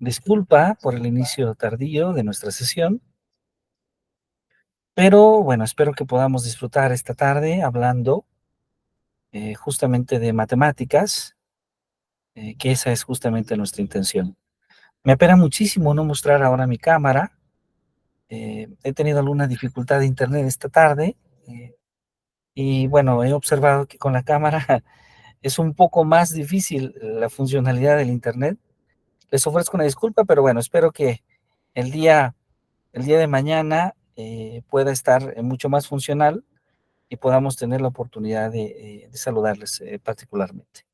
Disculpa por el inicio tardío de nuestra sesión, pero bueno, espero que podamos disfrutar esta tarde hablando justamente de matemáticas, que esa es justamente nuestra intención. Me apena muchísimo no mostrar ahora mi cámara. He tenido alguna dificultad de internet esta tarde y bueno, he observado que con la cámara es un poco más difícil la funcionalidad del internet. Les ofrezco una disculpa, pero bueno, espero que el día el día de mañana pueda estar mucho más funcional y podamos tener la oportunidad de saludarles particularmente.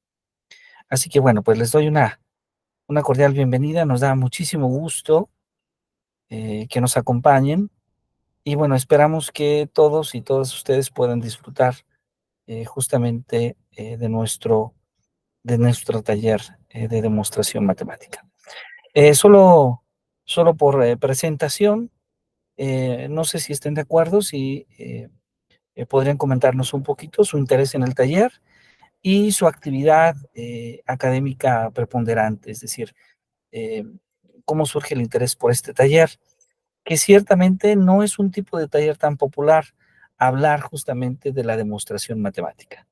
Así que bueno, pues les doy una cordial bienvenida, nos da muchísimo gusto que nos acompañen y bueno, esperamos que todos y todas ustedes puedan disfrutar justamente de nuestro taller de demostración matemática. Solo por presentación, no sé si estén de acuerdo, si podrían comentarnos un poquito su interés en el taller y su actividad académica preponderante, es decir, eh, cómo surge el interés por este taller, que ciertamente no es un tipo de taller tan popular, hablar justamente de la demostración matemática.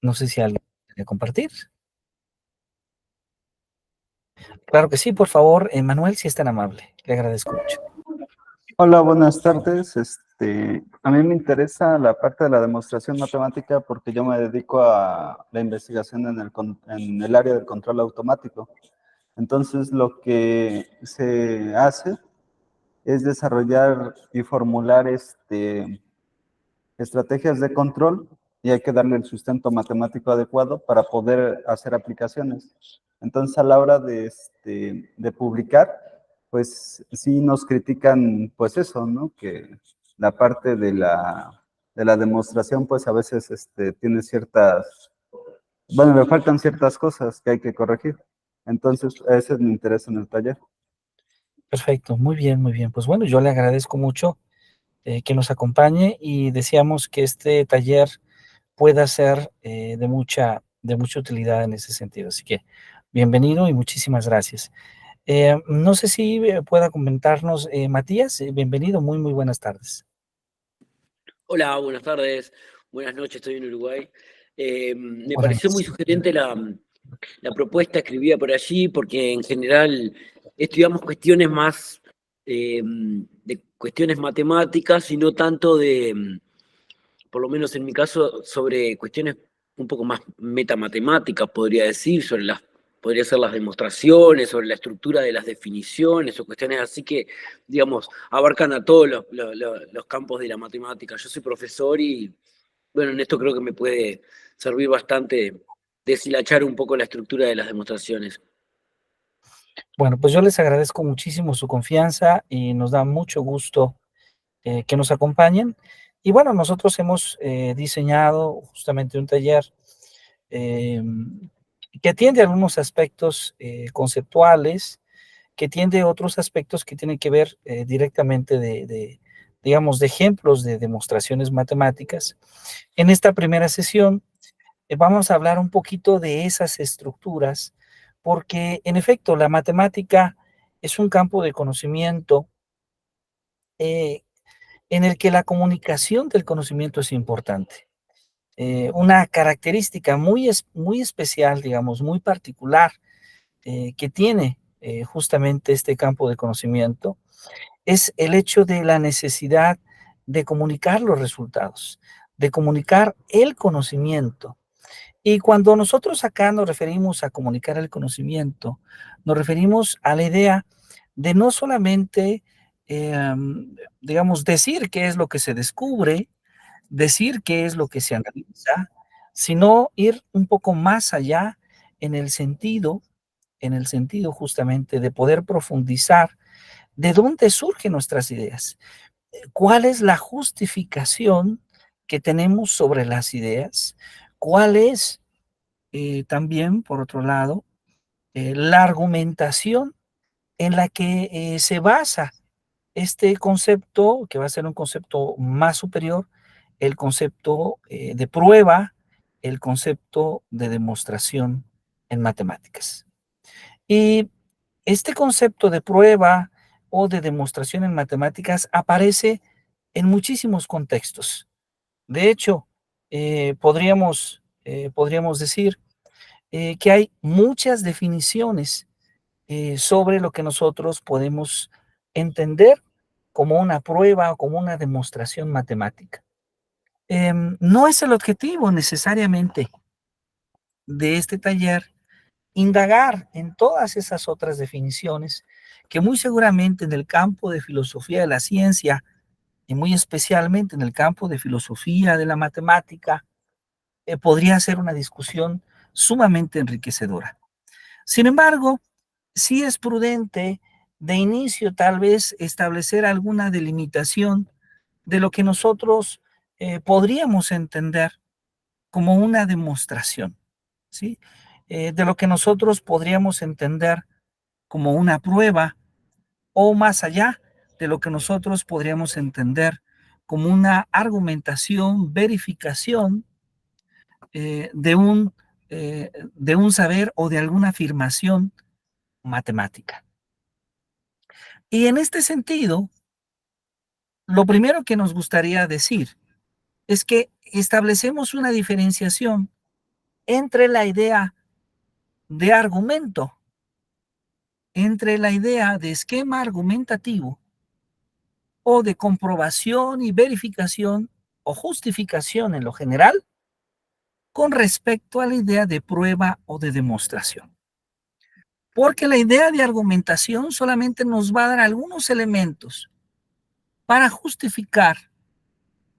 No sé si alguien quiere compartir. Claro que sí, por favor, Manuel, si es tan amable, le agradezco mucho. Hola, buenas tardes. A mí me interesa la parte de la demostración matemática porque yo me dedico a la investigación en el área del control automático. Entonces, lo que se hace es desarrollar y formular estrategias de control y hay que darle el sustento matemático adecuado para poder hacer aplicaciones. Entonces, a la hora de publicar, pues sí nos critican, pues eso, ¿no? Que la parte de la demostración, pues a veces tiene ciertas, bueno, le faltan ciertas cosas que hay que corregir. Entonces, ese es mi interés en el taller. Perfecto, muy bien, muy bien. Pues bueno, yo le agradezco mucho que nos acompañe y deseamos que este taller pueda ser de mucha utilidad en ese sentido. Así que bienvenido y muchísimas gracias. No sé si pueda comentarnos, Matías, bienvenido, muy, muy buenas tardes. Hola, buenas tardes, buenas noches, estoy en Uruguay. Me Buenas pareció muy noches. sugerente la propuesta escribida por allí, porque en general estudiamos cuestiones más de cuestiones matemáticas y no tanto por lo menos en mi caso, sobre cuestiones un poco más metamatemáticas, podría decir, podría ser las demostraciones, sobre la estructura de las definiciones o cuestiones así que, digamos, abarcan a todos los campos de la matemática. Yo soy profesor y, bueno, en esto creo que me puede servir bastante deshilachar un poco la estructura de las demostraciones. Bueno, pues yo les agradezco muchísimo su confianza y nos da mucho gusto que nos acompañen. Y bueno, nosotros hemos diseñado justamente un taller eh, que atiende algunos aspectos conceptuales, que atiende otros aspectos que tienen que ver directamente digamos, de ejemplos de demostraciones matemáticas. En esta primera sesión vamos a hablar un poquito de esas estructuras, porque en efecto la matemática es un campo de conocimiento eh, en el que la comunicación del conocimiento es importante. Una característica muy especial, digamos, muy particular que tiene justamente este campo de conocimiento es el hecho de la necesidad de comunicar los resultados, de comunicar el conocimiento. Y cuando nosotros acá nos referimos a comunicar el conocimiento, nos referimos a la idea de no solamente, digamos, decir qué es lo que se descubre, decir qué es lo que se analiza, sino ir un poco más allá en en el sentido justamente de poder profundizar de dónde surgen nuestras ideas, cuál es la justificación que tenemos sobre las ideas, cuál es también, por otro lado, la argumentación en la que se basa este concepto, que va a ser un concepto más superior, el concepto de prueba, el concepto de demostración en matemáticas. Y este concepto de prueba o de demostración en matemáticas aparece en muchísimos contextos. De hecho, podríamos decir que hay muchas definiciones sobre lo que nosotros podemos entender como una prueba o como una demostración matemática. No es el objetivo necesariamente de este taller indagar en todas esas otras definiciones que muy seguramente en el campo de filosofía de la ciencia y muy especialmente en el campo de filosofía de la matemática podría ser una discusión sumamente enriquecedora. Sin embargo, sí es prudente de inicio tal vez establecer alguna delimitación de lo que nosotros podríamos entender como una demostración, ¿sí? De lo que nosotros podríamos entender como una prueba o más allá de lo que nosotros podríamos entender como una argumentación, verificación de un saber o de alguna afirmación matemática. Y en este sentido, lo primero que nos gustaría decir es que establecemos una diferenciación entre la idea de argumento, entre la idea de esquema argumentativo o de comprobación y verificación o justificación en lo general con respecto a la idea de prueba o de demostración. Porque la idea de argumentación solamente nos va a dar algunos elementos para justificar,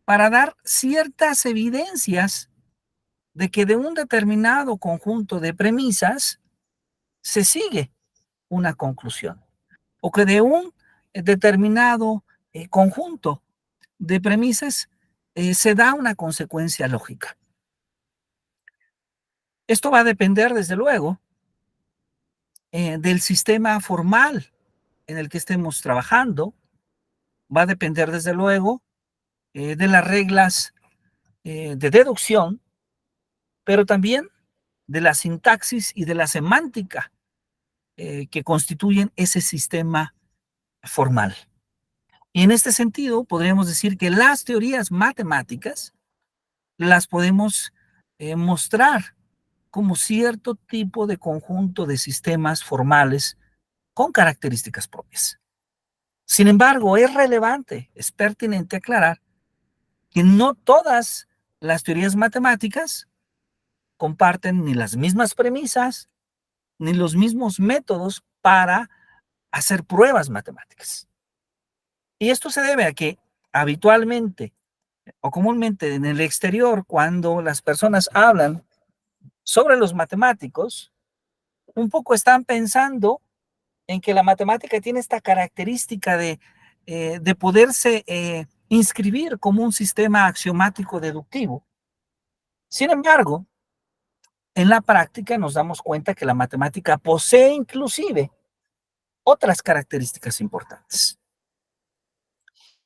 para dar ciertas evidencias de que de un determinado conjunto de premisas se sigue una conclusión, o que de un determinado conjunto de premisas se da una consecuencia lógica. Esto va a depender, desde luego, del sistema formal en el que estemos trabajando, va a depender, desde luego, de las reglas de deducción, pero también de la sintaxis y de la semántica que constituyen ese sistema formal. Y en este sentido, podríamos decir que las teorías matemáticas las podemos mostrar como cierto tipo de conjunto de sistemas formales con características propias. Sin embargo, es relevante, es pertinente aclarar que no todas las teorías matemáticas comparten ni las mismas premisas, ni los mismos métodos para hacer pruebas matemáticas. Y esto se debe a que habitualmente o comúnmente en el exterior, cuando las personas hablan sobre los matemáticos, un poco están pensando en que la matemática tiene esta característica de poderse inscribir como un sistema axiomático deductivo. Sin embargo, en la práctica nos damos cuenta que la matemática posee inclusive otras características importantes.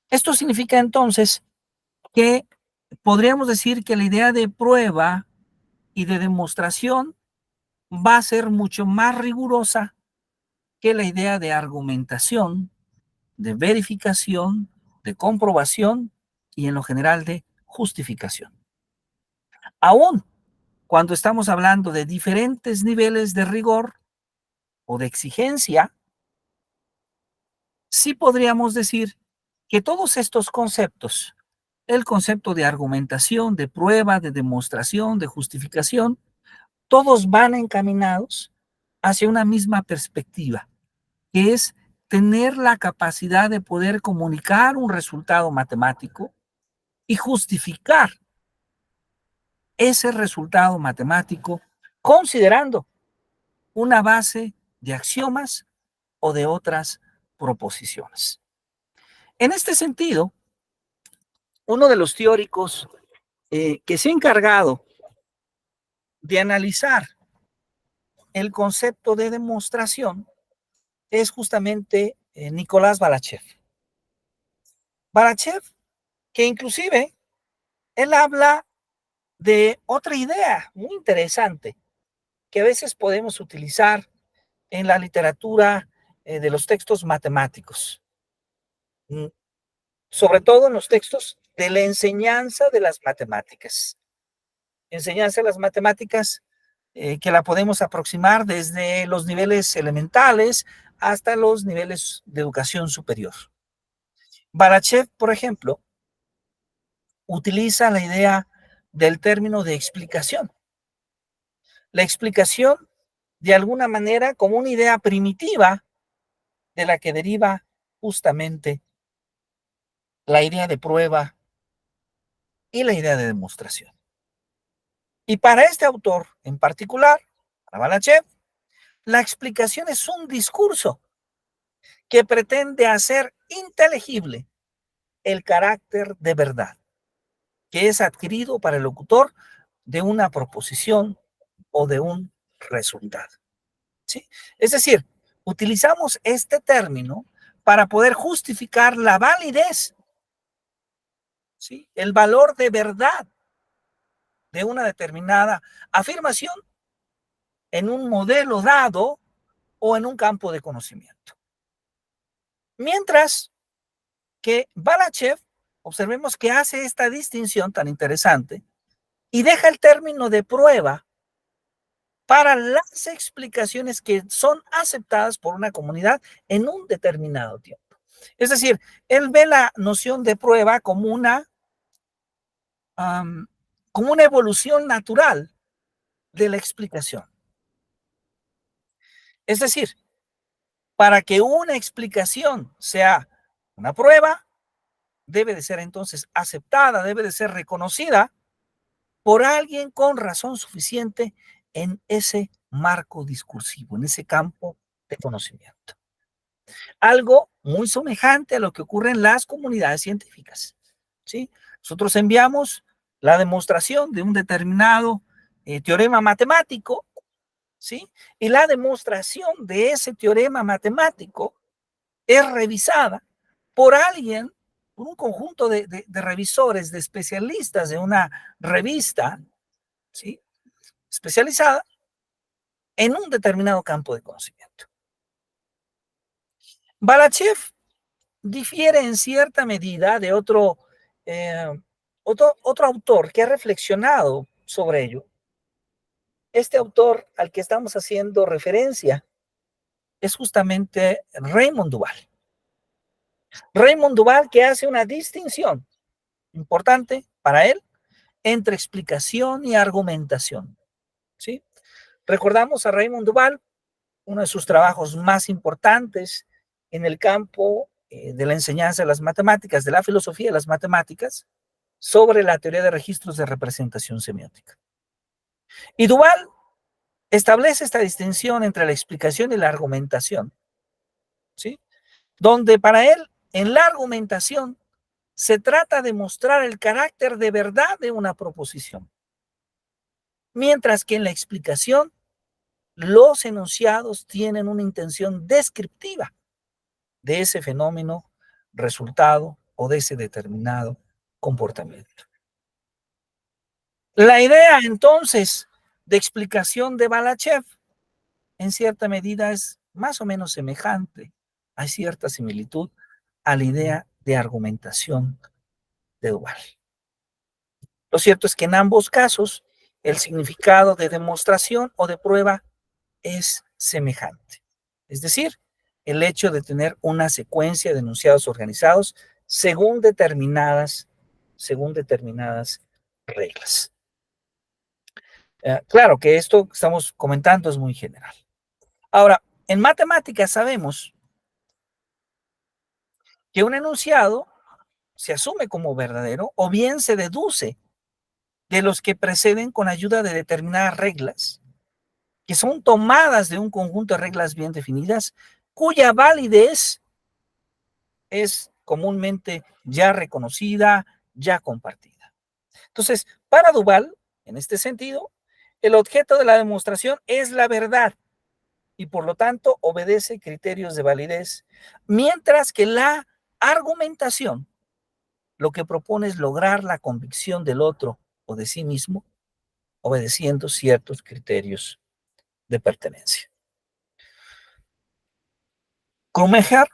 Esto significa entonces que podríamos decir que la idea de prueba y de demostración va a ser mucho más rigurosa que la idea de argumentación, de verificación, de comprobación y en lo general de justificación. Aún cuando estamos hablando de diferentes niveles de rigor o de exigencia, sí podríamos decir que todos estos conceptos, el concepto de argumentación, de prueba, de demostración, de justificación, todos van encaminados hacia una misma perspectiva, que es tener la capacidad de poder comunicar un resultado matemático y justificar ese resultado matemático considerando una base de axiomas o de otras proposiciones. En este sentido, uno de los teóricos que se ha encargado de analizar el concepto de demostración es justamente Nicolás Balachev. Barachev, que inclusive él habla de otra idea muy interesante que a veces podemos utilizar en la literatura de los textos matemáticos, sobre todo en los textos de la enseñanza de las matemáticas. Enseñanza de las matemáticas que la podemos aproximar desde los niveles elementales hasta los niveles de educación superior. Barachev, por ejemplo, utiliza la idea del término de explicación. La explicación, de alguna manera, como una idea primitiva de la que deriva justamente la idea de prueba y la idea de demostración. Y para este autor en particular, para Barachev, la explicación es un discurso que pretende hacer inteligible el carácter de verdad que es adquirido para el locutor de una proposición o de un resultado. ¿Sí? Es decir, utilizamos este término para poder justificar la validez, ¿sí? El valor de verdad de una determinada afirmación en un modelo dado o en un campo de conocimiento. Mientras que Barachev, observemos que hace esta distinción tan interesante y deja el término de prueba para las explicaciones que son aceptadas por una comunidad en un determinado tiempo. Es decir, él ve la noción de prueba como una evolución natural de la explicación. Es decir, para que una explicación sea una prueba, debe de ser entonces aceptada, debe de ser reconocida por alguien con razón suficiente en ese marco discursivo, en ese campo de conocimiento. Algo muy semejante a lo que ocurre en las comunidades científicas, ¿sí? Nosotros enviamos la demostración de un determinado teorema matemático, ¿sí? Y la demostración de ese teorema matemático es revisada por alguien, por un conjunto de revisores, de especialistas de una revista, ¿sí? Especializada en un determinado campo de conocimiento. Barachev difiere en cierta medida de otro autor que ha reflexionado sobre ello. Este autor al que estamos haciendo referencia es justamente Raymond Duval. Raymond Duval, que hace una distinción importante para él entre explicación y argumentación, ¿sí? Recordamos a Raymond Duval, uno de sus trabajos más importantes en el campo de la enseñanza de las matemáticas, de la filosofía de las matemáticas, sobre la teoría de registros de representación semiótica. Y Duval establece esta distinción entre la explicación y la argumentación, ¿sí? Donde para él, en la argumentación, se trata de mostrar el carácter de verdad de una proposición, mientras que en la explicación, los enunciados tienen una intención descriptiva de ese fenómeno, resultado o de ese determinado comportamiento. La idea entonces de explicación de Barachev en cierta medida es más o menos semejante, hay cierta similitud a la idea de argumentación de Duval. Lo cierto es que en ambos casos el significado de demostración o de prueba es semejante. Es decir, el hecho de tener una secuencia de enunciados organizados según determinadas reglas. Claro que esto que estamos comentando es muy general. Ahora, en matemáticas sabemos que un enunciado se asume como verdadero o bien se deduce de los que preceden con ayuda de determinadas reglas que son tomadas de un conjunto de reglas bien definidas, cuya validez es comúnmente ya reconocida, ya compartida. Entonces, para Duval, en este sentido, el objeto de la demostración es la verdad y por lo tanto obedece criterios de validez, mientras que la argumentación lo que propone es lograr la convicción del otro o de sí mismo, obedeciendo ciertos criterios de pertenencia. Komejar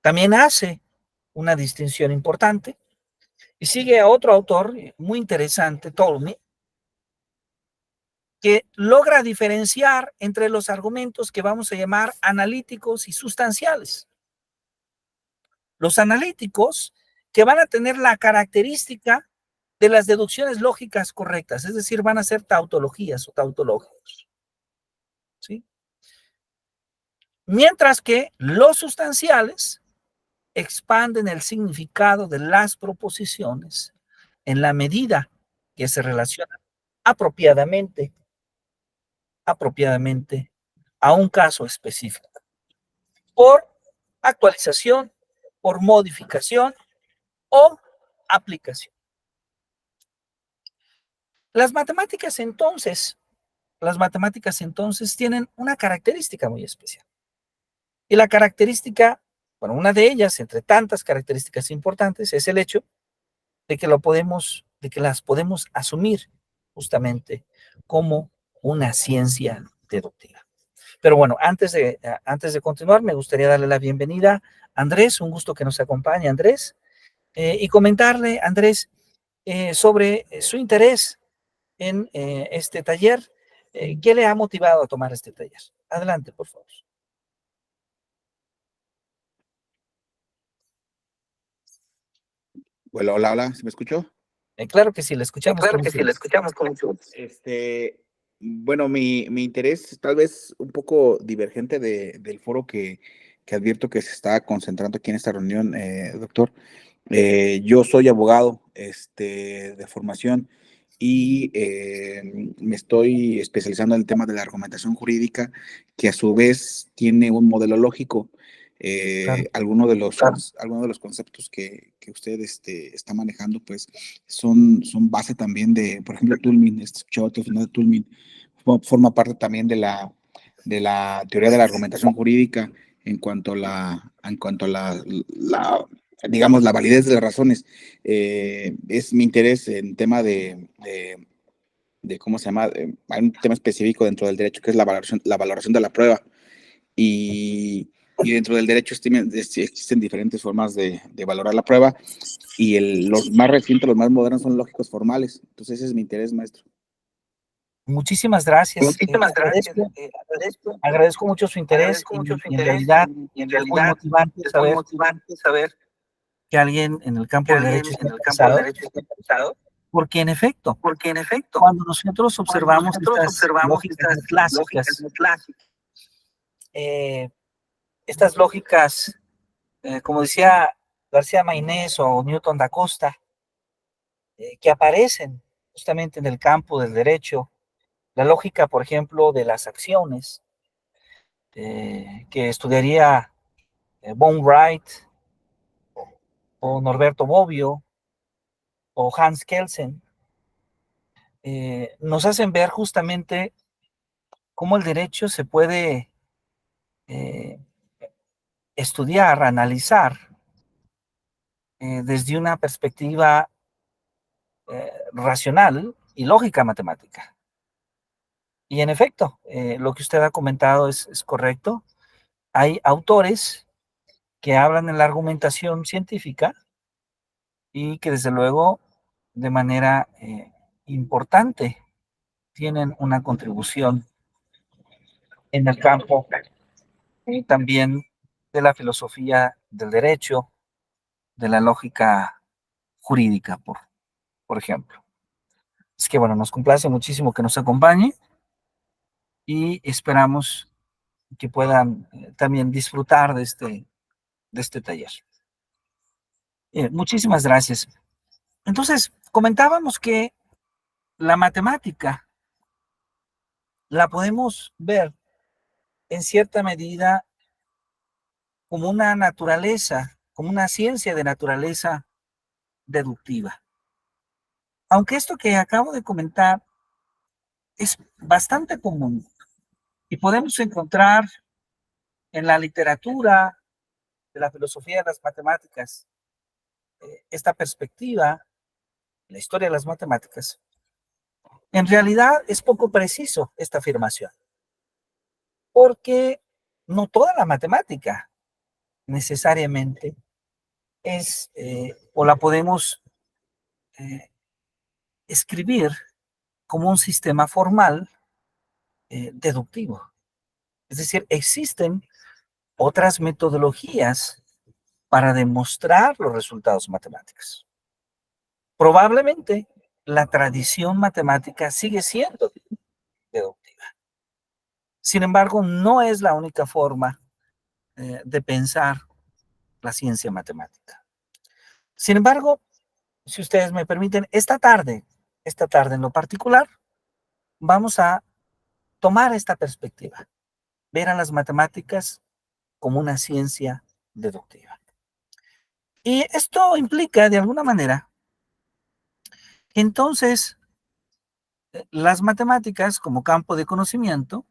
también hace una distinción importante y sigue a otro autor muy interesante, Tolmie, que logra diferenciar entre los argumentos que vamos a llamar analíticos y sustanciales. Los analíticos que van a tener la característica de las deducciones lógicas correctas, es decir, van a ser tautologías o tautológicos, ¿sí? Mientras que los sustanciales expanden el significado de las proposiciones en la medida que se relacionan apropiadamente a un caso específico, por actualización, por modificación o aplicación. Las matemáticas entonces tienen una característica muy especial. Y la característica, bueno, una de ellas, entre tantas características importantes, es el hecho de que las podemos asumir justamente como una ciencia deductiva. Pero bueno, antes de continuar, me gustaría darle la bienvenida a Andrés, un gusto que nos acompañe, Andrés, y comentarle, Andrés, sobre su interés en este taller. ¿Qué le ha motivado a tomar este taller? Adelante, por favor. Bueno, hola, hola, ¿se me escuchó? Claro que sí, le escuchamos. Claro que sí, le escuchamos con mucho gusto. Bueno, mi interés es tal vez un poco divergente del foro que advierto que se está concentrando aquí en esta reunión, doctor. Yo soy abogado de formación y me estoy especializando en el tema de la argumentación jurídica, que a su vez tiene un modelo lógico. Claro. Algunos de los conceptos que usted está manejando, pues son base también de, por ejemplo, Toulmin, escuchado al final de Toulmin, forma parte también de la teoría de la argumentación jurídica en cuanto a digamos, la validez de las razones. Es mi interés en tema de ¿cómo se llama? Hay un tema específico dentro del derecho que es la valoración de la prueba. Y dentro del derecho existen diferentes formas de valorar la prueba y los más recientes, los más modernos son lógicos formales. Entonces ese es mi interés, maestro. Muchísimas gracias. Muchísimas gracias. Agradezco mucho su interés y en realidad es muy motivante saber que alguien en el campo del derecho esté interesado, porque en efecto, cuando nosotros observamos estas lógicas clásicas, estas lógicas, como decía García Mainés o Newton da Costa, que aparecen justamente en el campo del derecho, la lógica, por ejemplo, de las acciones, que estudiaría Von Wright o Norberto Bobbio o Hans Kelsen, nos hacen ver justamente cómo el derecho se puede estudiar, analizar desde una perspectiva racional y lógica matemática. Y en efecto, lo que usted ha comentado es correcto. Hay autores que hablan en la argumentación científica y que desde luego de manera importante tienen una contribución en el campo y también de la filosofía del derecho, de la lógica jurídica, por ejemplo. Es que bueno, nos complace muchísimo que nos acompañe y esperamos que puedan también disfrutar de este taller. Muchísimas gracias. Entonces, comentábamos que la matemática la podemos ver en cierta medida como una naturaleza, como una ciencia de naturaleza deductiva. Aunque esto que acabo de comentar es bastante común y podemos encontrar en la literatura de la filosofía de las matemáticas esta perspectiva, la historia de las matemáticas, en realidad es poco preciso esta afirmación, porque no toda la matemática necesariamente es o la podemos escribir como un sistema formal deductivo. Es decir, existen otras metodologías para demostrar los resultados matemáticos. Probablemente la tradición matemática sigue siendo deductiva. Sin embargo, no es la única forma de pensar la ciencia matemática. Sin embargo, si ustedes me permiten, esta tarde en lo particular, vamos a tomar esta perspectiva, ver a las matemáticas como una ciencia deductiva. Y esto implica, de alguna manera, que entonces las matemáticas como campo de conocimiento,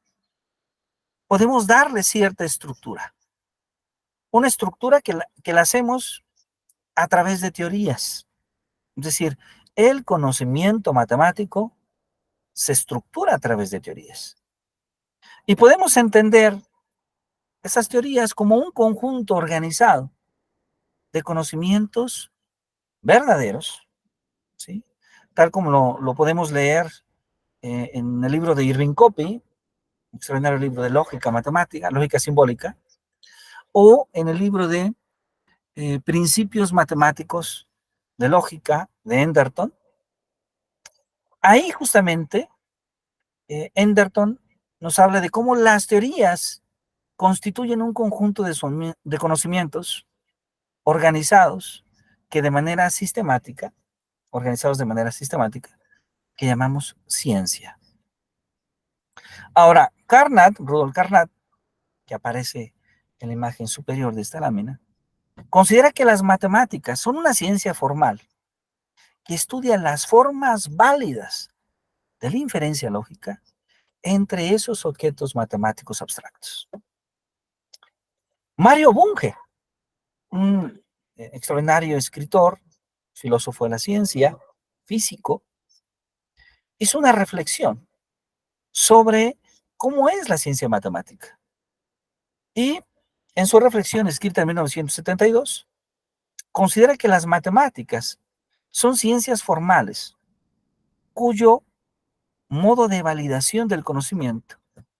podemos darle cierta estructura. Una estructura que la hacemos a través de teorías. Es decir, el conocimiento matemático se estructura a través de teorías. Y podemos entender esas teorías como un conjunto organizado de conocimientos verdaderos, ¿sí? Tal como lo podemos leer en el libro de Irving Copy, extraordinario libro de lógica matemática, lógica simbólica, o en el libro de Principios matemáticos de lógica de Enderton. Ahí justamente Enderton nos habla de cómo las teorías constituyen un conjunto de conocimientos organizados que de manera sistemática, organizados de manera sistemática, que llamamos ciencia. Ahora, Rudolf Carnot, que aparece en la imagen superior de esta lámina, considera que las matemáticas son una ciencia formal que estudia las formas válidas de la inferencia lógica entre esos objetos matemáticos abstractos. Mario Bunge, un extraordinario escritor, filósofo de la ciencia, físico, hizo una reflexión sobre cómo es la ciencia matemática. Y en su reflexión, escrita en 1972, considera que las matemáticas son ciencias formales cuyo modo de validación del conocimiento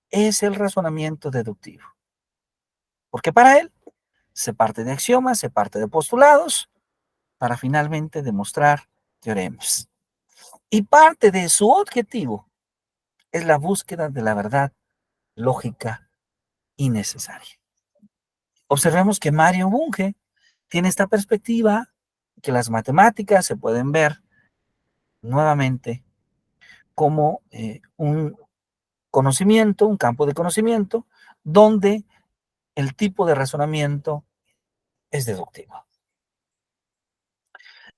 es el razonamiento deductivo. Porque para él se parte de axiomas, se parte de postulados, para finalmente demostrar teoremas. Y parte de su objetivo es la búsqueda de la verdad lógica y necesaria. Observemos que Mario Bunge tiene esta perspectiva, que las matemáticas se pueden ver nuevamente como un conocimiento, un campo de conocimiento, donde el tipo de razonamiento es deductivo.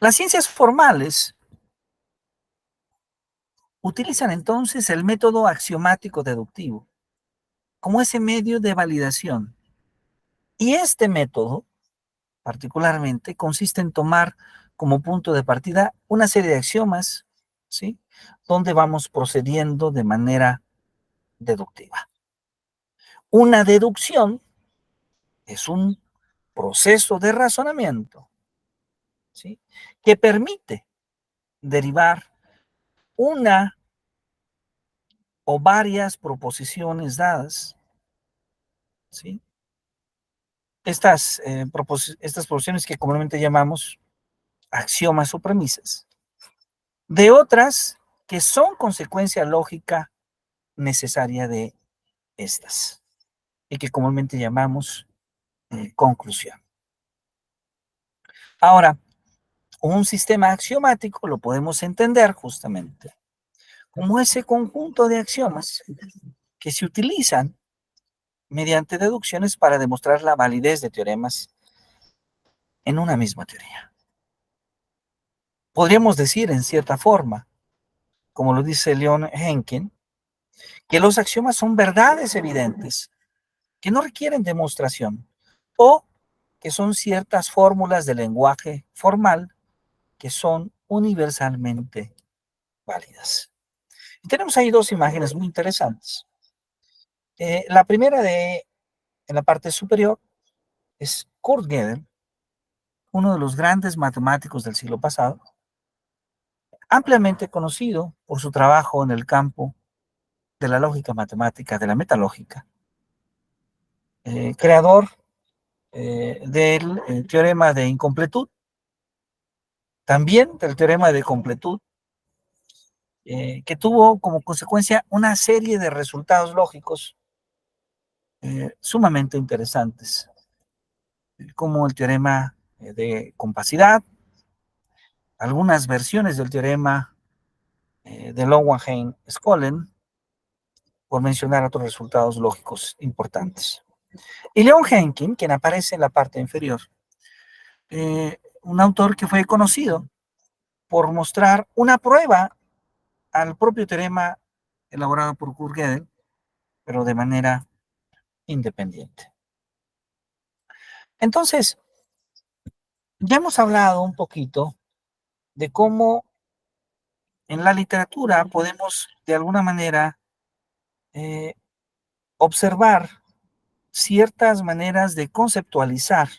Las ciencias formales utilizan entonces el método axiomático deductivo como ese medio de validación. Y este método, particularmente, consiste en tomar como punto de partida una serie de axiomas, ¿sí?, donde vamos procediendo de manera deductiva. Una deducción es un proceso de razonamiento, ¿sí?, que permite derivar una o varias proposiciones dadas, ¿sí? Estas proposiciones que comúnmente llamamos axiomas o premisas, de otras que son consecuencia lógica necesaria de estas y que comúnmente llamamos conclusión. Ahora, un sistema axiomático lo podemos entender justamente como ese conjunto de axiomas que se utilizan mediante deducciones para demostrar la validez de teoremas en una misma teoría. Podríamos decir, en cierta forma, como lo dice Leon Henkin, que los axiomas son verdades evidentes que no requieren demostración o que son ciertas fórmulas de lenguaje formal que son universalmente válidas. Y tenemos ahí dos imágenes muy interesantes. La primera en la parte superior es Kurt Gödel, uno de los grandes matemáticos del siglo pasado, ampliamente conocido por su trabajo en el campo de la lógica matemática, de la metalógica, creador del teorema de incompletud, también del teorema de completud, que tuvo como consecuencia una serie de resultados lógicos sumamente interesantes, como el teorema de compacidad, algunas versiones del teorema de Lowenheim-Skolem, por mencionar otros resultados lógicos importantes. Y Leon Henkin, quien aparece en la parte inferior, un autor que fue conocido por mostrar una prueba al propio teorema elaborado por Kurt Gödel, pero de manera independiente. Entonces, ya hemos hablado un poquito de cómo en la literatura podemos de alguna manera observar ciertas maneras de conceptualizar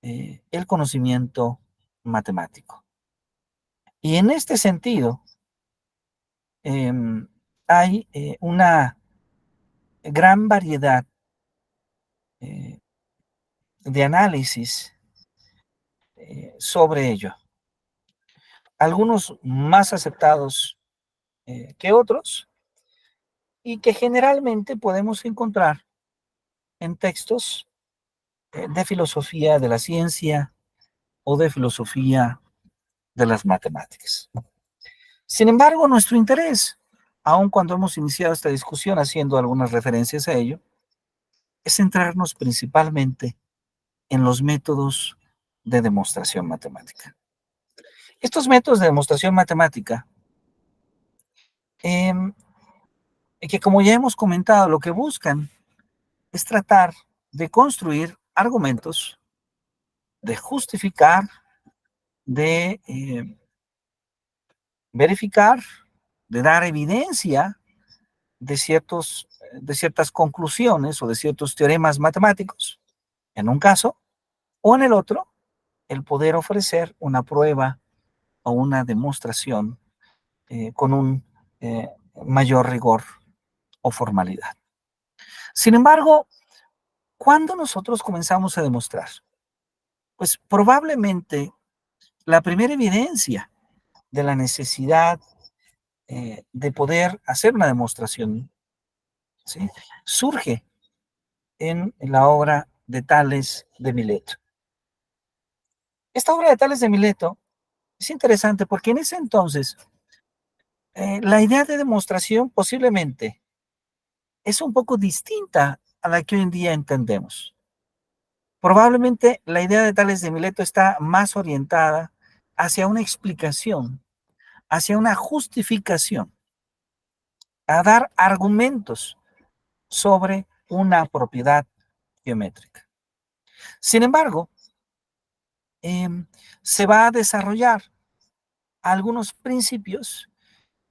el conocimiento matemático. Y en este sentido, hay una gran variedad de análisis sobre ello. Algunos más aceptados que otros, y que generalmente podemos encontrar en textos de filosofía de la ciencia o de filosofía de las matemáticas. Sin embargo, nuestro interés, aun cuando hemos iniciado esta discusión haciendo algunas referencias a ello, es centrarnos principalmente en los métodos de demostración matemática. Estos métodos de demostración matemática, que como ya hemos comentado, lo que buscan es tratar de construir argumentos, de justificar, de verificar, de dar evidencia de ciertas conclusiones o de ciertos teoremas matemáticos, en un caso, o en el otro, el poder ofrecer una prueba o una demostración con un mayor rigor o formalidad. Sin embargo, ¿cuándo nosotros comenzamos a demostrar? Pues probablemente la primera evidencia de la necesidad de poder hacer una demostración, ¿sí?, surge en la obra de Tales de Mileto. Esta obra de Tales de Mileto es interesante porque en ese entonces la idea de demostración posiblemente es un poco distinta a la que hoy en día entendemos. Probablemente la idea de Tales de Mileto está más orientada hacia una explicación, hacia una justificación, a dar argumentos sobre una propiedad geométrica. Sin embargo, se va a desarrollar algunos principios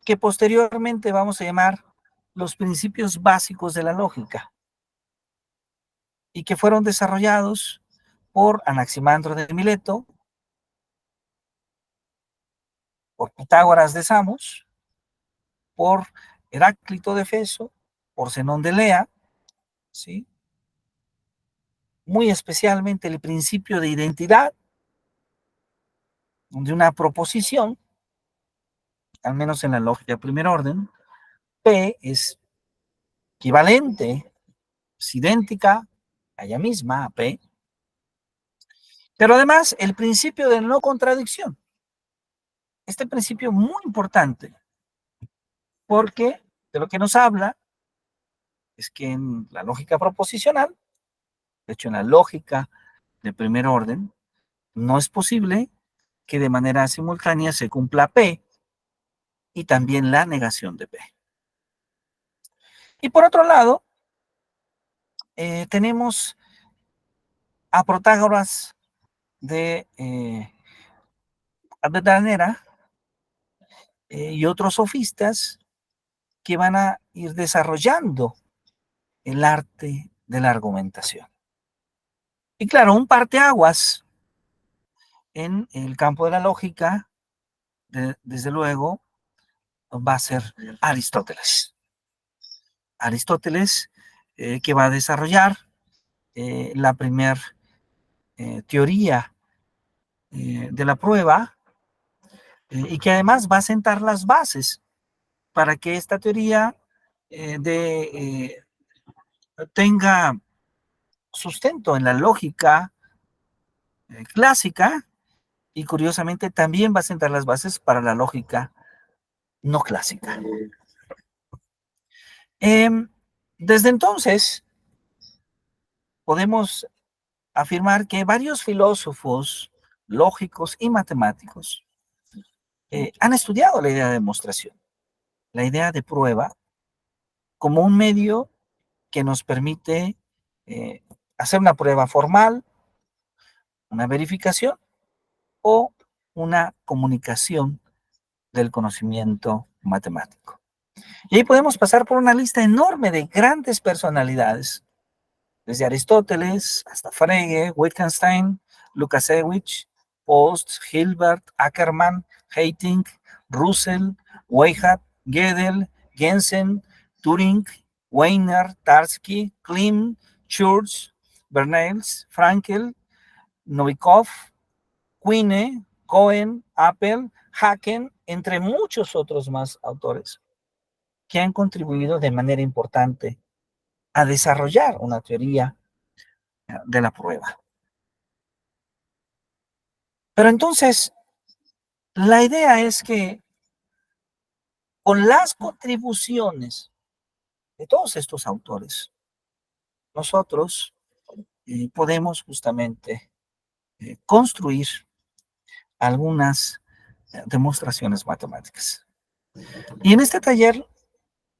que posteriormente vamos a llamar los principios básicos de la lógica y que fueron desarrollados por Anaximandro de Mileto, por Pitágoras de Samos, por Heráclito de Feso, por Zenón de Elea, ¿sí?, muy especialmente el principio de identidad de una proposición, al menos en la lógica de primer orden. P es equivalente, es idéntica a ella misma, a P, pero además el principio de no contradicción. Este principio muy importante, porque de lo que nos habla es que en la lógica proposicional, de hecho en la lógica de primer orden, no es posible que de manera simultánea se cumpla P y también la negación de P. Y por otro lado, tenemos a Protágoras de Avellaneda y otros sofistas que van a ir desarrollando el arte de la argumentación. Y claro, un parteaguas en el campo de la lógica, desde luego, va a ser Aristóteles. Aristóteles, que va a desarrollar la primera teoría de la prueba y que además va a sentar las bases para que esta teoría tenga sustento en la lógica clásica y curiosamente también va a sentar las bases para la lógica no clásica. Desde entonces, podemos afirmar que varios filósofos lógicos y matemáticos han estudiado la idea de demostración, la idea de prueba, como un medio que nos permite hacer una prueba formal, una verificación o una comunicación del conocimiento matemático. Y ahí podemos pasar por una lista enorme de grandes personalidades, desde Aristóteles hasta Frege, Wittgenstein, Lukasiewicz, Post, Hilbert, Ackermann, Hayting, Russell, Weihart, Gödel, Jensen, Turing, Wiener, Tarski, Klim, Schurz, Bernays, Frankel, Novikov, Quine, Cohen, Appel, Haken, entre muchos otros más autores que han contribuido de manera importante a desarrollar una teoría de la prueba. Pero entonces, la idea es que con las contribuciones de todos estos autores, nosotros podemos justamente construir algunas demostraciones matemáticas. Y en este taller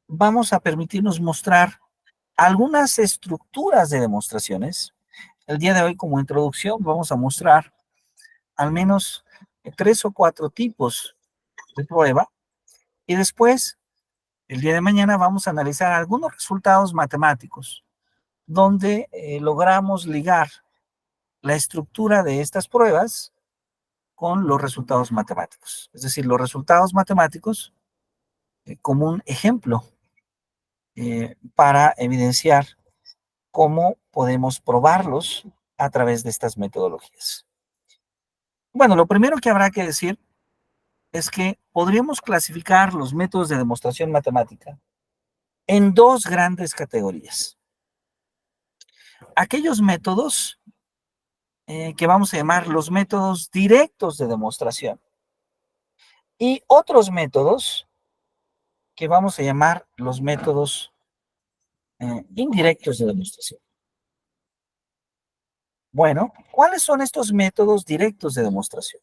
vamos a permitirnos mostrar algunas estructuras de demostraciones. El día de hoy, como introducción, vamos a mostrar al menos 3 o 4 tipos de prueba y después, el día de mañana, vamos a analizar algunos resultados matemáticos donde logramos ligar la estructura de estas pruebas con los resultados matemáticos. Es decir, los resultados matemáticos como un ejemplo para evidenciar cómo podemos probarlos a través de estas metodologías. Bueno, lo primero que habrá que decir es que podríamos clasificar los métodos de demostración matemática en 2 grandes categorías. Aquellos métodos que vamos a llamar los métodos directos de demostración y otros métodos que vamos a llamar los métodos indirectos de demostración. Bueno, ¿cuáles son estos métodos directos de demostración?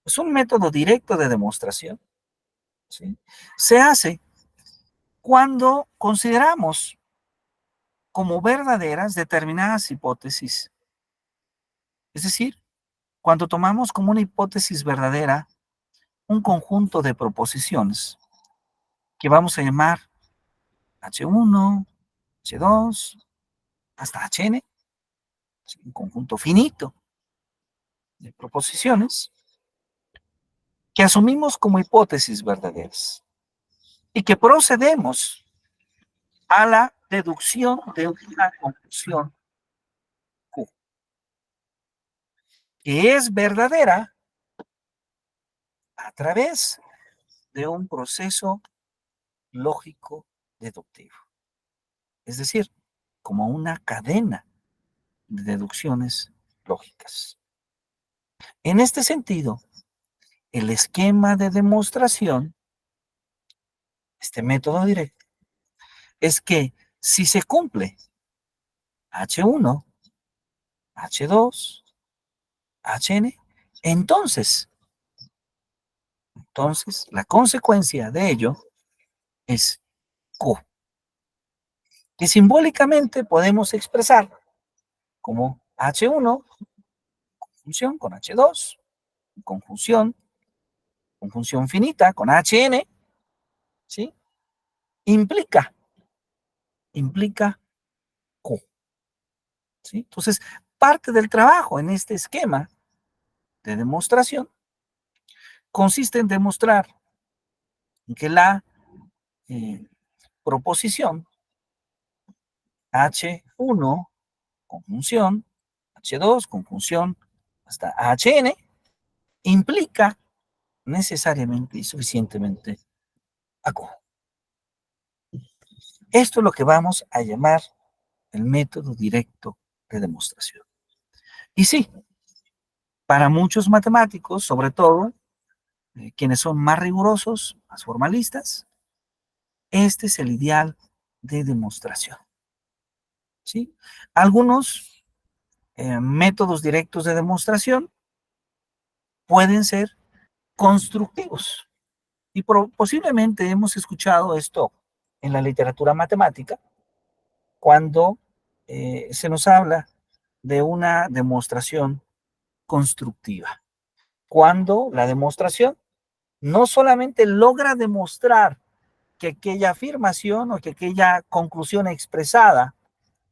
Pues un método directo de demostración, ¿sí?, se hace cuando consideramos como verdaderas determinadas hipótesis. Es decir, cuando tomamos como una hipótesis verdadera un conjunto de proposiciones que vamos a llamar H1, H2, hasta Hn, un conjunto finito de proposiciones que asumimos como hipótesis verdaderas y que procedemos a la deducción de una conclusión Q, que es verdadera a través de un proceso lógico deductivo. Es decir, como una cadena de deducciones lógicas. En este sentido, el esquema de demostración, este método directo, es que si se cumple H1, H2, Hn, entonces la consecuencia de ello es Q, que simbólicamente podemos expresar como H1, conjunción con H2, conjunción finita con HN, ¿sí? Implica Q, ¿sí? Entonces, parte del trabajo en este esquema de demostración consiste en demostrar que la proposición H1, conjunción, H2, conjunción, hasta HN, implica necesariamente y suficientemente a Q. Esto es lo que vamos a llamar el método directo de demostración. Y sí, para muchos matemáticos, sobre todo quienes son más rigurosos, más formalistas, este es el ideal de demostración. ¿Sí? Algunos métodos directos de demostración pueden ser constructivos. Y posiblemente hemos escuchado esto en la literatura matemática cuando se nos habla de una demostración constructiva. Cuando la demostración no solamente logra demostrar que aquella afirmación o que aquella conclusión expresada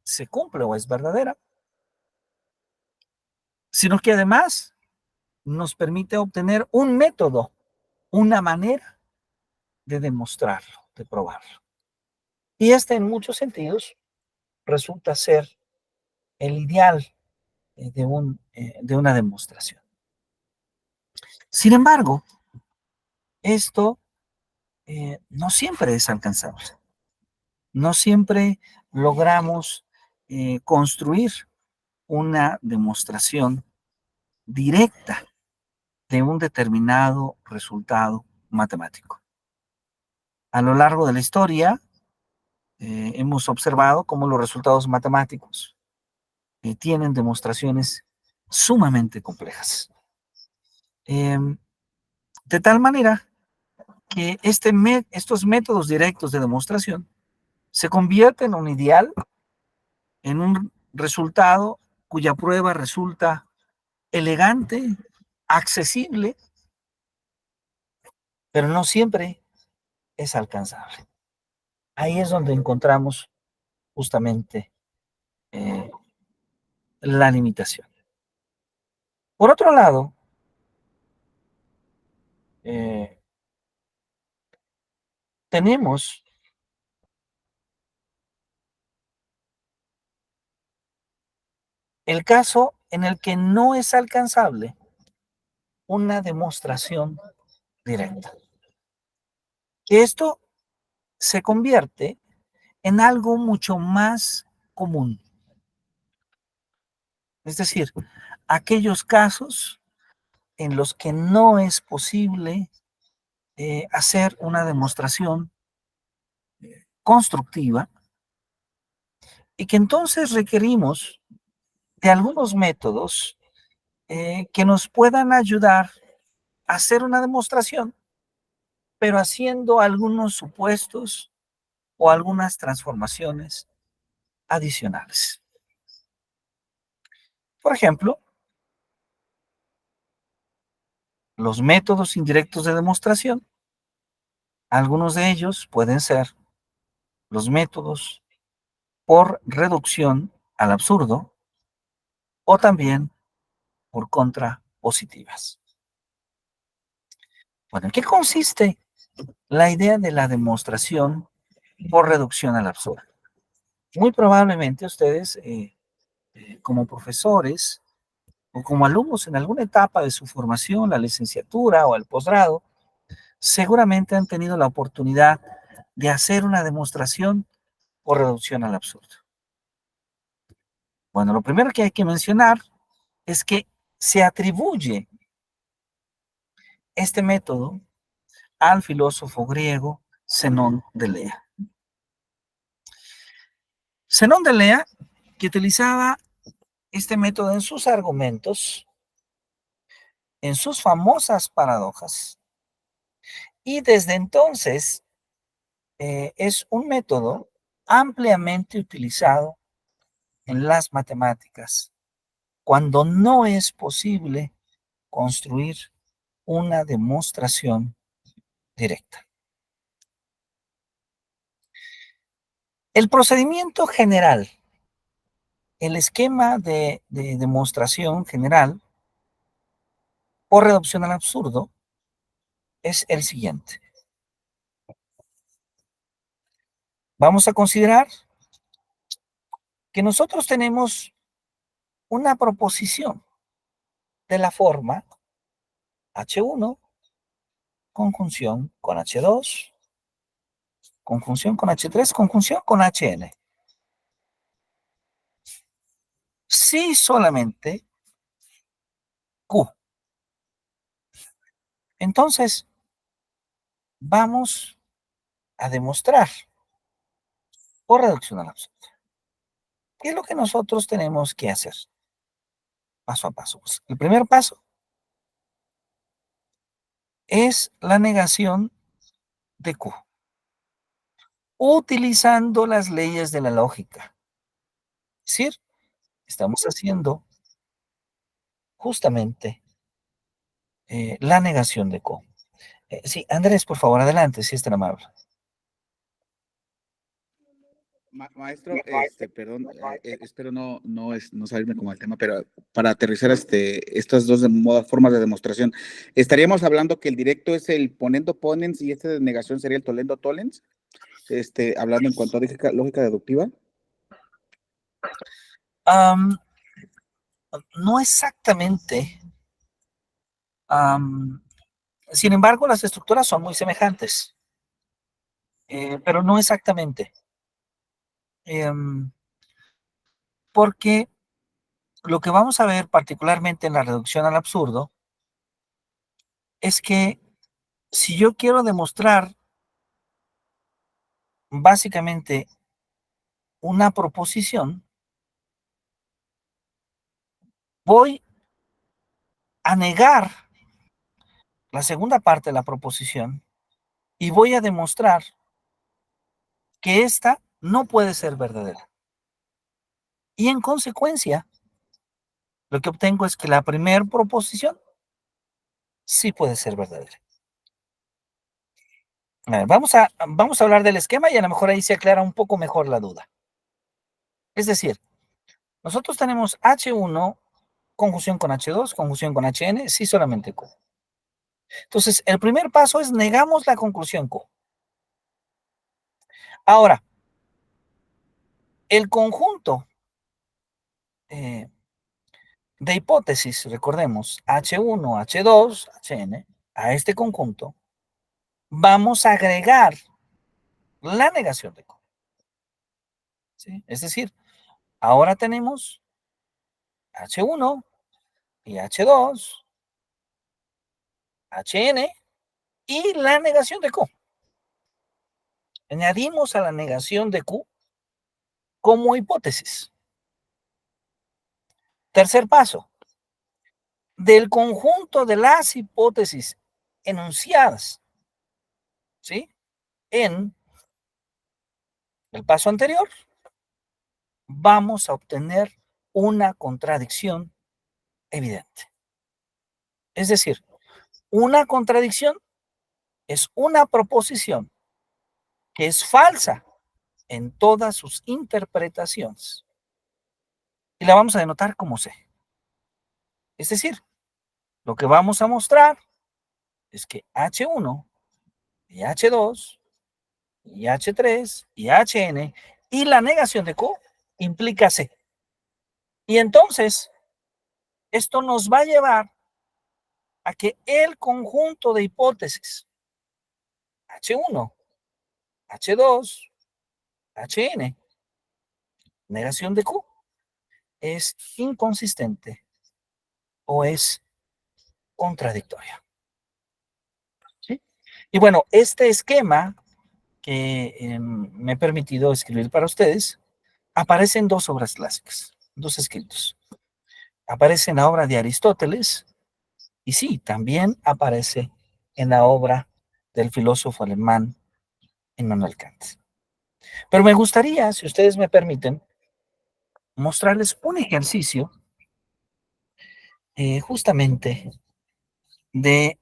se cumple o es verdadera, sino que además nos permite obtener un método, una manera de demostrarlo, de probarlo. Y este en muchos sentidos resulta ser el ideal de una demostración. Sin embargo, esto no siempre es alcanzable. No siempre logramos construir una demostración directa de un determinado resultado matemático. A lo largo de la historia, hemos observado cómo los resultados matemáticos tienen demostraciones sumamente complejas. De tal manera que estos métodos directos de demostración se convierten en un ideal, en un resultado cuya prueba resulta elegante, accesible, pero no siempre es alcanzable. Ahí es donde encontramos justamente la limitación. Por otro lado, tenemos el caso en el que no es alcanzable una demostración directa. Esto se convierte en algo mucho más común. Es decir, aquellos casos en los que no es posible hacer una demostración constructiva y que entonces requerimos de algunos métodos que nos puedan ayudar a hacer una demostración, pero haciendo algunos supuestos o algunas transformaciones adicionales. Por ejemplo, los métodos indirectos de demostración, algunos de ellos pueden ser los métodos por reducción al absurdo o también por contrapositivas. Bueno, ¿en qué consiste la idea de la demostración por reducción al absurdo? Muy probablemente ustedes, como profesores o como alumnos en alguna etapa de su formación, la licenciatura o el posgrado, seguramente han tenido la oportunidad de hacer una demostración por reducción al absurdo. Bueno, lo primero que hay que mencionar es que se atribuye este método al filósofo griego Zenón de Elea. Zenón de Elea, que utilizaba este método en sus argumentos, en sus famosas paradojas, y desde entonces es un método ampliamente utilizado en las matemáticas cuando no es posible construir una demostración directa. El procedimiento general, el esquema de demostración general por reducción al absurdo es el siguiente. Vamos a considerar que nosotros tenemos una proposición de la forma H1, conjunción con H2, conjunción con H3, conjunción con Hn. Si solamente Q. Entonces, vamos a demostrar por reducción al absurdo. ¿Qué es lo que nosotros tenemos que hacer? Paso a paso. Pues, el primer paso es la negación de Q, utilizando las leyes de la lógica. Es decir, estamos haciendo justamente la negación de Q. Sí, Andrés, por favor, adelante, si es tan amable. Maestro, perdón, espero no salirme como el tema, pero para aterrizar estas dos formas de demostración, ¿estaríamos hablando que el directo es el ponendo ponens y este de negación sería el tolendo tolens? Hablando en cuanto a lógica deductiva. No exactamente. Sin embargo, las estructuras son muy semejantes, pero no exactamente. Porque lo que vamos a ver particularmente en la reducción al absurdo es que si yo quiero demostrar básicamente una proposición, voy a negar la segunda parte de la proposición y voy a demostrar que esta no puede ser verdadera. Y en consecuencia, lo que obtengo es que la primera proposición sí puede ser verdadera. Vamos a hablar del esquema y a lo mejor ahí se aclara un poco mejor la duda. Es decir, nosotros tenemos H1, conjunción con H2, conjunción con Hn, sí solamente Q. Entonces, el primer paso es negamos la conclusión Q. Ahora, el conjunto de hipótesis, recordemos, H1, H2, Hn, a este conjunto, vamos a agregar la negación de Q. ¿Sí? Es decir, ahora tenemos H1 y H2, Hn y la negación de Q. Añadimos a la negación de Q como hipótesis. Tercer paso, del conjunto de las hipótesis enunciadas, ¿sí?, en el paso anterior, vamos a obtener una contradicción evidente. Es decir, una contradicción es una proposición que es falsa en todas sus interpretaciones. Y la vamos a denotar como C. Es decir, lo que vamos a mostrar es que H1 y H2 y H3 y Hn y la negación de Q implica C. Y entonces, esto nos va a llevar a que el conjunto de hipótesis H1, H2, Hn, negación de Q, es inconsistente o es contradictoria. ¿Sí? Y bueno, este esquema que me he permitido escribir para ustedes aparece en dos obras clásicas, dos escritos. Aparece en la obra de Aristóteles y sí, también aparece en la obra del filósofo alemán Immanuel Kant. Pero me gustaría, si ustedes me permiten, mostrarles un ejercicio justamente de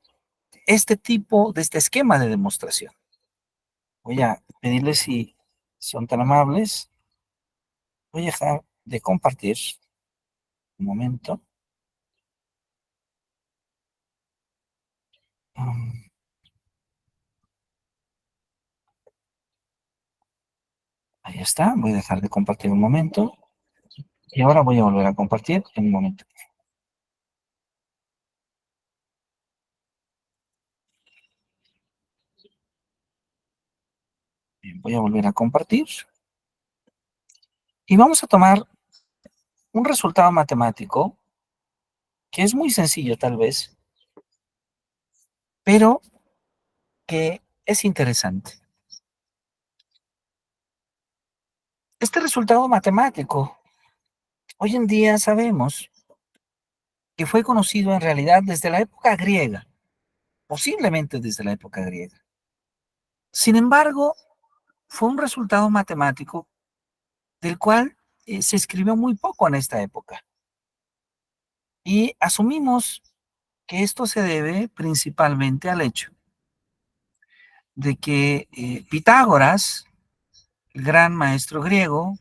este tipo, de este esquema de demostración. Voy a pedirles si son tan amables. Voy a dejar de compartir un momento. Um, Ahí está. Voy a dejar de compartir un momento. Y ahora voy a volver a compartir en un momento. Bien, voy a volver a compartir. Y vamos a tomar un resultado matemático que es muy sencillo tal vez, pero que es interesante. Este resultado matemático, hoy en día sabemos que fue conocido en realidad desde la época griega, posiblemente desde la época griega. Sin embargo, fue un resultado matemático del cual se escribió muy poco en esta época. Y asumimos que esto se debe principalmente al hecho de que Pitágoras, el gran maestro griego,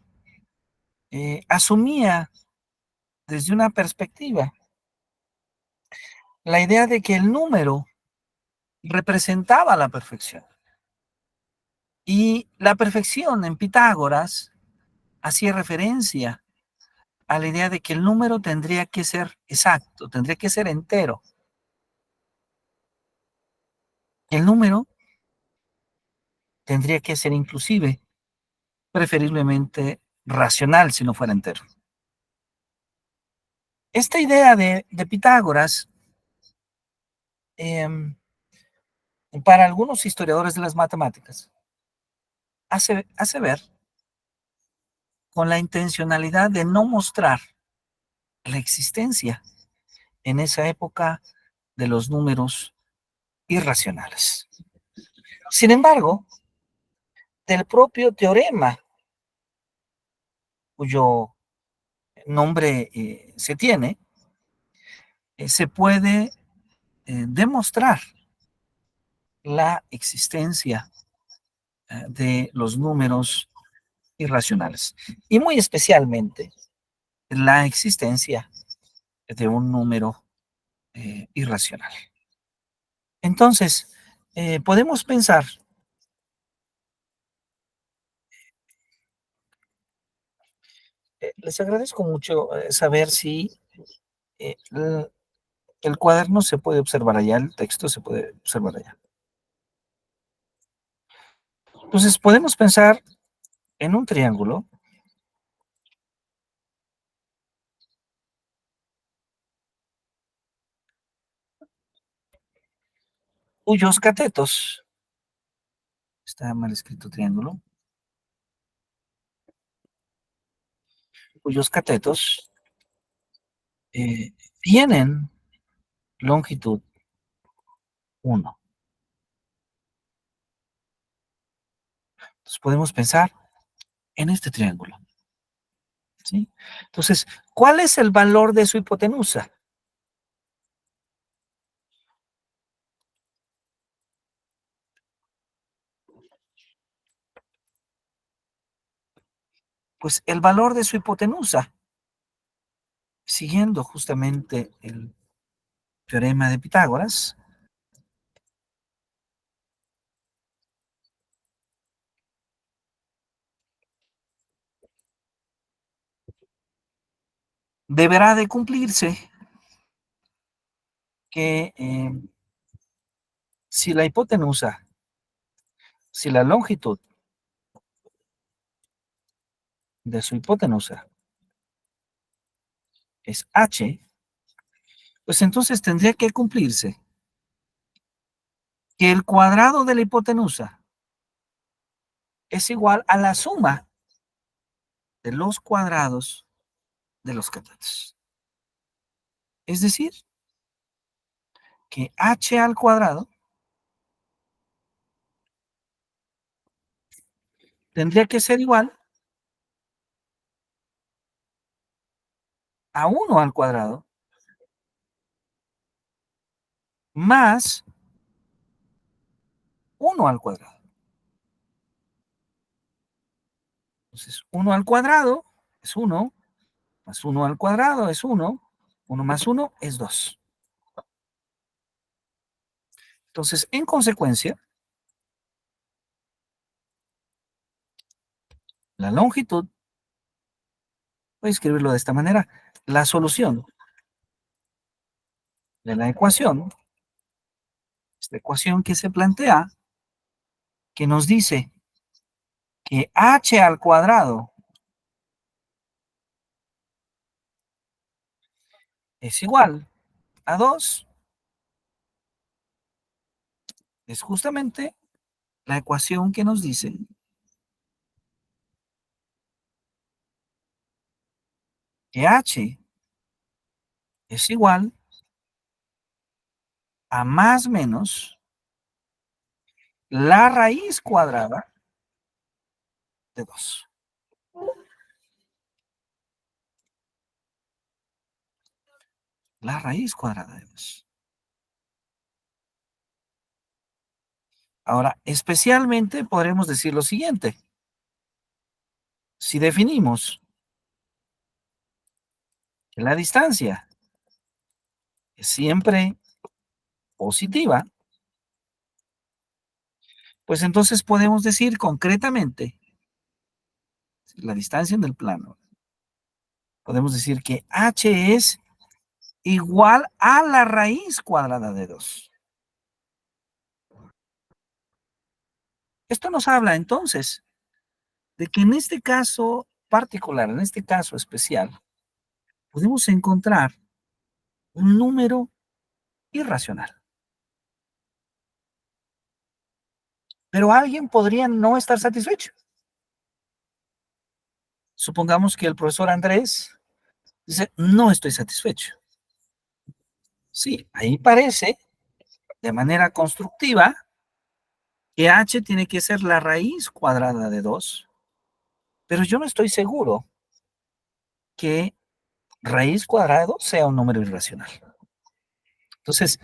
asumía desde una perspectiva la idea de que el número representaba la perfección. Y la perfección en Pitágoras hacía referencia a la idea de que el número tendría que ser exacto, tendría que ser entero. El número tendría que ser inclusive, preferiblemente racional si no fuera entero. Esta idea de Pitágoras, para algunos historiadores de las matemáticas, hace ver con la intencionalidad de no mostrar la existencia en esa época de los números irracionales. Sin embargo, del propio teorema cuyo nombre se tiene, se puede demostrar la existencia de los números irracionales y muy especialmente la existencia de un número irracional. Entonces, podemos pensar les agradezco mucho saber si el, el cuaderno se puede observar allá, el texto se puede observar allá. Entonces, podemos pensar en un triángulo cuyos catetos, está mal escrito triángulo, cuyos catetos tienen longitud 1. Entonces, podemos pensar en este triángulo, ¿sí? Entonces, ¿cuál es el valor de su hipotenusa? Pues el valor de su hipotenusa, siguiendo justamente el teorema de Pitágoras, deberá de cumplirse que si la hipotenusa, si la longitud de su hipotenusa es h, pues entonces tendría que cumplirse que el cuadrado de la hipotenusa es igual a la suma de los cuadrados de los catetos. Es decir, que h al cuadrado tendría que ser igual a 1 al cuadrado más 1 al cuadrado. Entonces, 1 al cuadrado es 1, más 1 al cuadrado es 1, 1 más 1 es 2. Entonces, en consecuencia, la longitud, voy a escribirlo de esta manera, la solución de la ecuación, esta ecuación que se plantea, que nos dice que h al cuadrado es igual a 2, es justamente la ecuación que nos dice que h es igual a más menos la raíz cuadrada de 2. La raíz cuadrada de 2. Ahora, especialmente podremos decir lo siguiente. Si definimos que la distancia es siempre positiva, pues entonces podemos decir concretamente la distancia en el plano. Podemos decir que h es igual a la raíz cuadrada de 2. Esto nos habla entonces de que en este caso particular, en este caso especial, podemos encontrar un número irracional. Pero alguien podría no estar satisfecho. Supongamos que el profesor Andrés dice, no estoy satisfecho. Sí, ahí parece, de manera constructiva, que h tiene que ser la raíz cuadrada de 2, pero yo no estoy seguro que raíz cuadrada de 2 sea un número irracional. Entonces,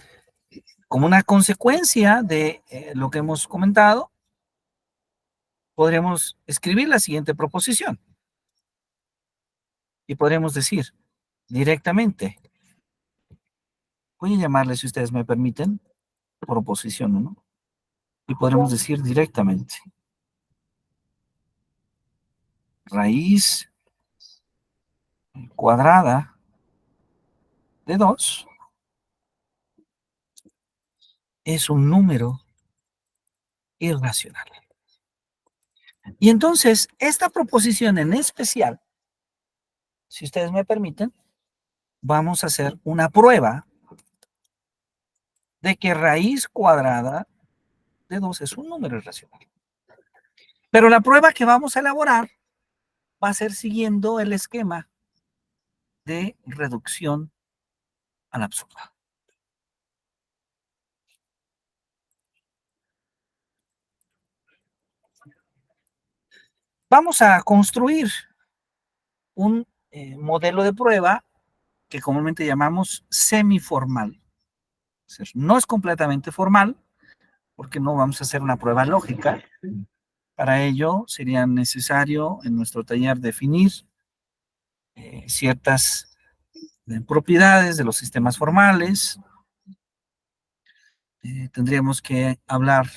como una consecuencia de lo que hemos comentado, podríamos escribir la siguiente proposición. Y podríamos decir directamente, voy a llamarle, si ustedes me permiten, proposición 1, y podremos decir directamente, raíz cuadrada de 2 es un número irracional. Y entonces, esta proposición en especial, si ustedes me permiten, vamos a hacer una prueba de que raíz cuadrada de 2 es un número irracional. Pero la prueba que vamos a elaborar va a ser siguiendo el esquema de reducción al absurdo. Vamos a construir un modelo de prueba que comúnmente llamamos semiformal. Es decir, no es completamente formal, porque no vamos a hacer una prueba lógica. Para ello sería necesario en nuestro taller definir ciertas propiedades de los sistemas formales. Tendríamos que hablar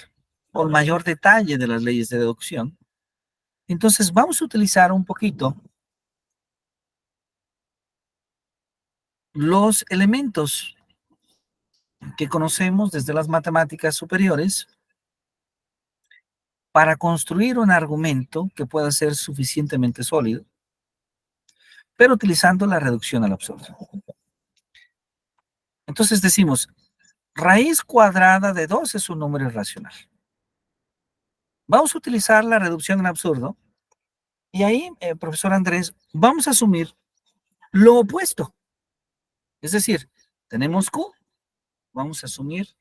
con mayor detalle de las leyes de deducción. Entonces vamos a utilizar un poquito los elementos que conocemos desde las matemáticas superiores para construir un argumento que pueda ser suficientemente sólido, pero utilizando la reducción al absurdo. Entonces decimos, raíz cuadrada de 2 es un número irracional. Vamos a utilizar la reducción al absurdo y ahí, profesor Andrés, vamos a asumir lo opuesto. Es decir, tenemos Q, vamos a asumir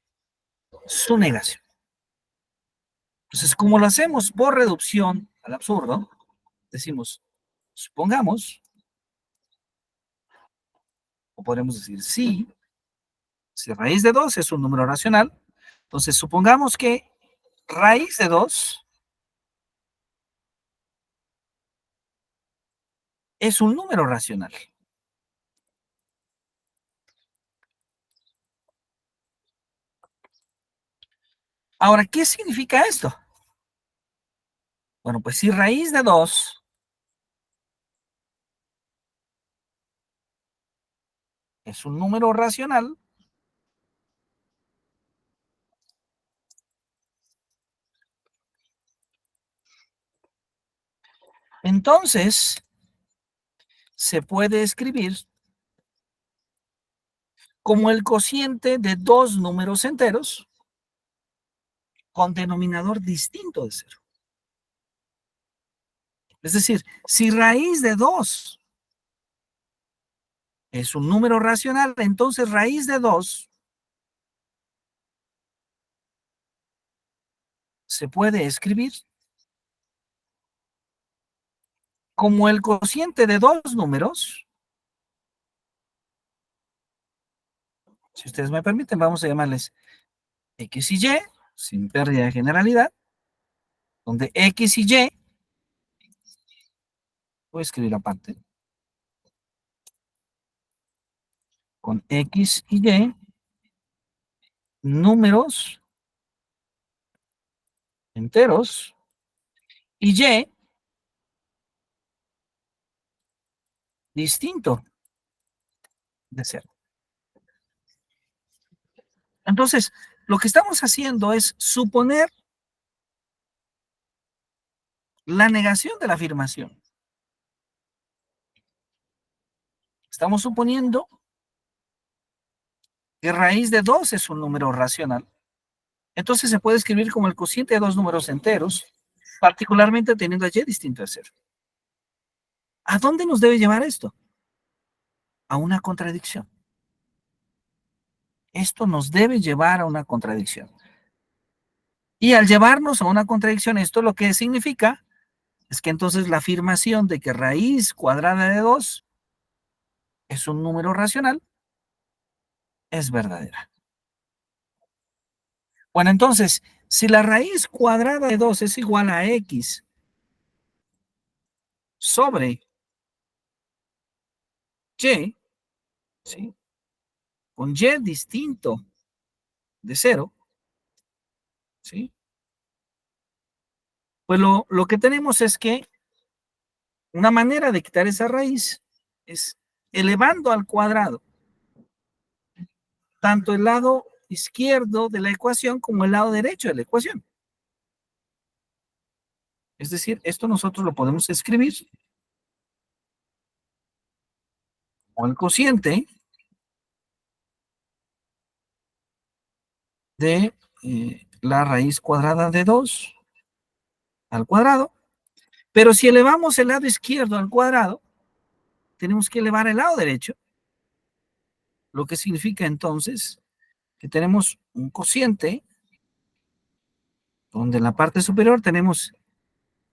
su negación. Entonces, como lo hacemos por reducción al absurdo, decimos, supongamos, o podemos decir sí, Si raíz de 2 es un número racional, entonces supongamos que raíz de 2 es un número racional. Ahora, ¿qué significa esto? Bueno, pues si raíz de 2 es un número racional, entonces se puede escribir como el cociente de dos números enteros con denominador distinto de 0. Es decir, si raíz de 2 es un número racional, entonces raíz de 2 se puede escribir como el cociente de dos números. Si ustedes me permiten, vamos a llamarles X y Y, sin pérdida de generalidad, donde X y Y, voy a escribir aparte, con X y Y, números enteros, y Y distinto de 0. Entonces, lo que estamos haciendo es suponer la negación de la afirmación. Estamos suponiendo que raíz de 2 es un número racional. Entonces se puede escribir como el cociente de dos números enteros, particularmente teniendo a Y distinto de 0. ¿A dónde nos debe llevar esto? A una contradicción. Esto nos debe llevar a una contradicción. Y al llevarnos a una contradicción, esto lo que significa es que entonces la afirmación de que raíz cuadrada de 2 es un número racional es verdadera. Bueno, entonces, si la raíz cuadrada de 2 es igual a X sobre Y, ¿sí?, con Y distinto de 0, ¿sí?, pues lo que tenemos es que una manera de quitar esa raíz es elevando al cuadrado tanto el lado izquierdo de la ecuación como el lado derecho de la ecuación. Es decir, esto nosotros lo podemos escribir como el cociente de la raíz cuadrada de 2 al cuadrado, pero si elevamos el lado izquierdo al cuadrado, tenemos que elevar el lado derecho, lo que significa entonces que tenemos un cociente donde en la parte superior tenemos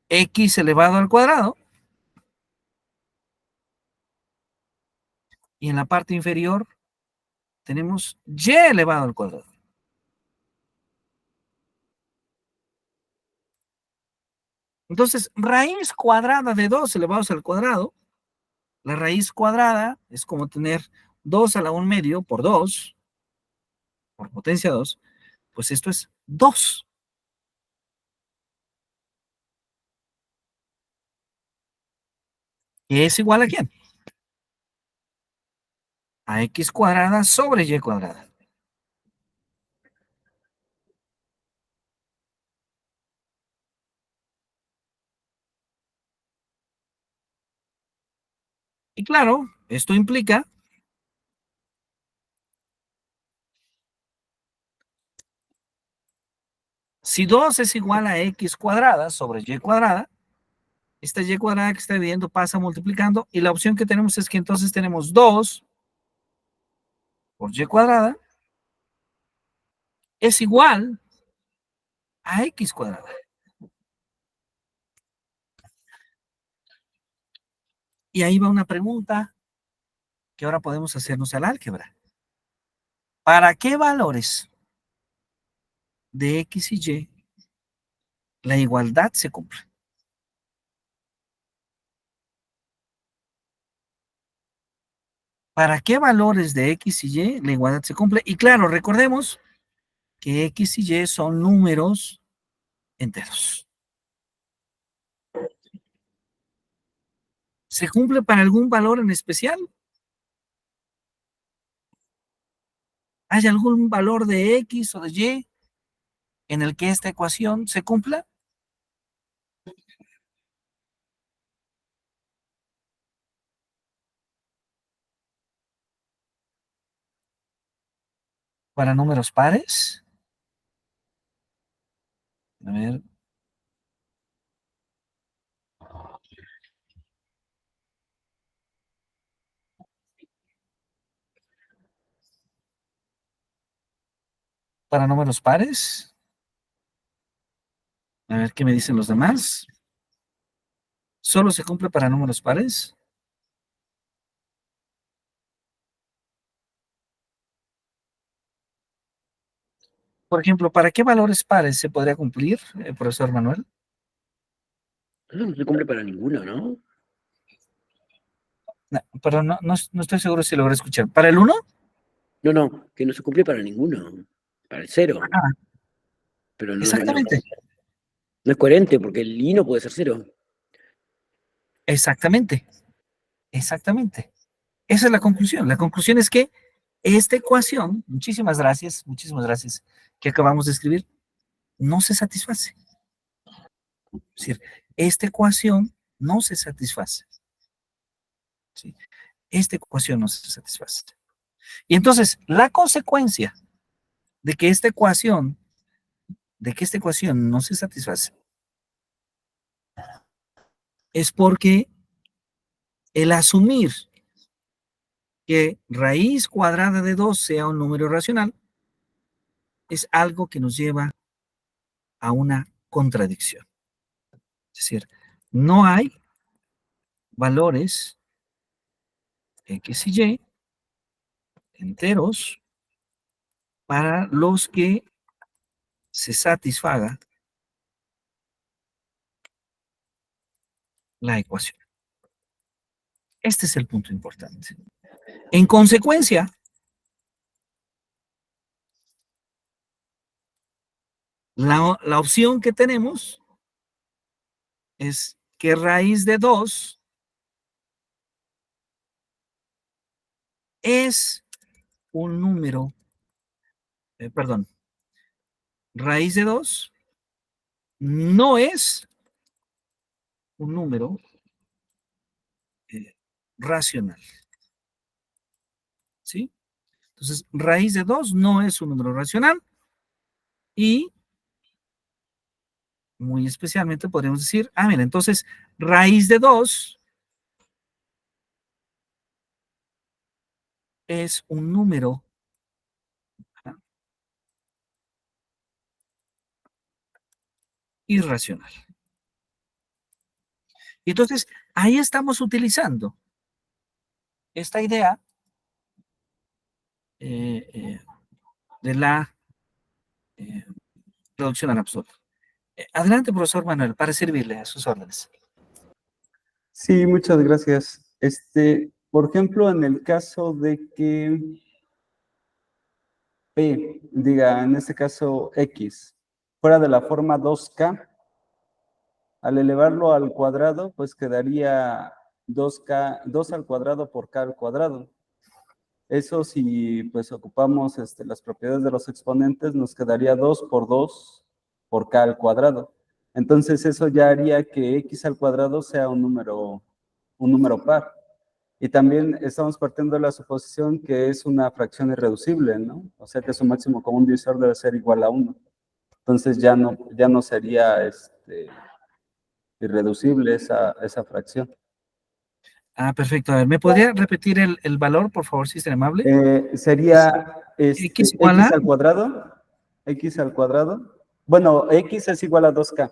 X elevado al cuadrado y en la parte inferior tenemos Y elevado al cuadrado. Entonces, raíz cuadrada de 2 elevados al cuadrado, la raíz cuadrada es como tener 2 a la 1 medio por 2, por potencia 2, pues esto es 2. ¿Que es igual a quién? A X cuadrada sobre Y cuadrada. Y claro, esto implica si 2 es igual a X cuadrada sobre Y cuadrada, esta Y cuadrada que está dividiendo pasa multiplicando y la opción que tenemos es que entonces tenemos 2 por Y cuadrada es igual a X cuadrada. Y ahí va una pregunta que ahora podemos hacernos al álgebra. ¿Para qué valores de X y Y la igualdad se cumple? ¿Para qué valores de X y Y la igualdad se cumple? Y claro, recordemos que X y Y son números enteros. ¿Se cumple para algún valor en especial? ¿Hay algún valor de X o de Y en el que esta ecuación se cumpla? ¿Para números pares? A ver. ¿Para números pares? A ver qué me dicen los demás. ¿Solo se cumple para números pares? Por ejemplo, ¿para qué valores pares se podría cumplir, profesor Manuel? Eso no se cumple para ninguno, ¿no? No, pero no estoy seguro si logré escuchar. ¿Para el 1? No, no, que no se cumple para ninguno. Para el 0. Ah, Pero exactamente, no es coherente porque el I no puede ser 0. exactamente, exactamente. Esa es la conclusión. La conclusión es que esta ecuación, muchísimas gracias, que acabamos de escribir, no se satisface. Es decir, esta ecuación no se satisface. ¿Sí? Esta ecuación no se satisface. Y entonces, la consecuencia de que esta ecuación no se satisface es porque el asumir que raíz cuadrada de 2 sea un número racional es algo que nos lleva a una contradicción. Es decir, no hay valores X y Y enteros para los que se satisfaga la ecuación. Este es el punto importante. En consecuencia, la opción que tenemos es que raíz de 2 es un número, perdón, raíz de 2 no es un número racional. ¿Sí? Entonces, raíz de 2 no es un número racional y muy especialmente podríamos decir, mira, entonces raíz de 2 es un número irracional. Y entonces, ahí estamos utilizando esta idea de la reducción al absoluto. Adelante, profesor Manuel, para servirle a sus órdenes. Sí, muchas gracias. Por ejemplo, en el caso de que P, diga, en este caso X, fuera de la forma 2K, al elevarlo al cuadrado, pues quedaría 2K, 2 al cuadrado por K al cuadrado. Eso si pues ocupamos las propiedades de los exponentes, nos quedaría 2 por 2 por K al cuadrado. Entonces eso ya haría que X al cuadrado sea un número par. Y también estamos partiendo de la suposición que es una fracción irreducible, ¿no? O sea que su máximo común divisor debe ser igual a 1. Entonces ya no sería irreducible esa fracción. Perfecto. A ver, ¿me podría repetir el valor, por favor, si es tan amable? Sería X igual a al cuadrado. X al cuadrado. Bueno, X es igual a 2K.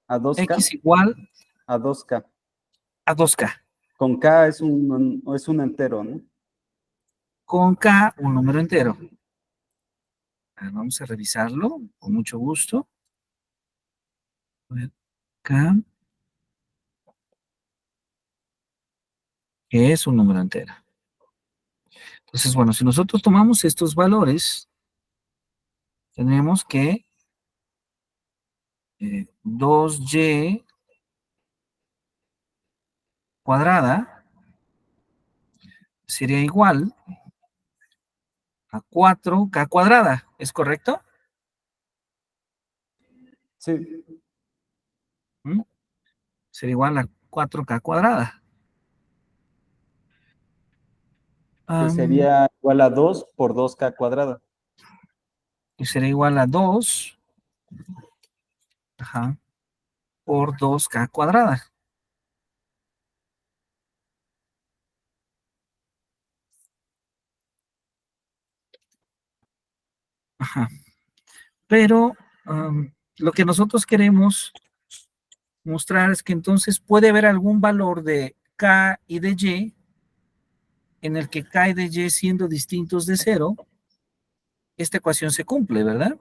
A 2K. X igual A 2K. a 2K. Con K es un entero, ¿no? con K un número entero. Vamos a revisarlo con mucho gusto. A ver, K, que es un número entero. Entonces, bueno, si nosotros tomamos estos valores, tenemos que 2y cuadrada sería igual a 4k cuadrada, ¿es correcto? Sí, ¿Mm? Sería igual a 4k cuadrada. que Am, sería igual a 2 por 2k cuadrada. y será igual a 2, ajá, por 2k cuadrada. Ajá. Pero lo que nosotros queremos mostrar es que entonces puede haber algún valor de k y de y en el que k y de y siendo distintos de 0, esta ecuación se cumple, ¿verdad?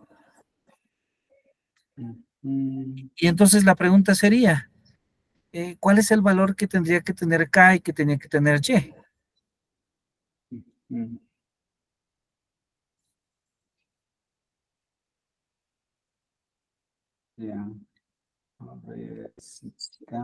Mm, Y entonces la pregunta sería, ¿cuál es el valor que tendría que tener k y que tenía que tener y? mm, ya. A ver, si K.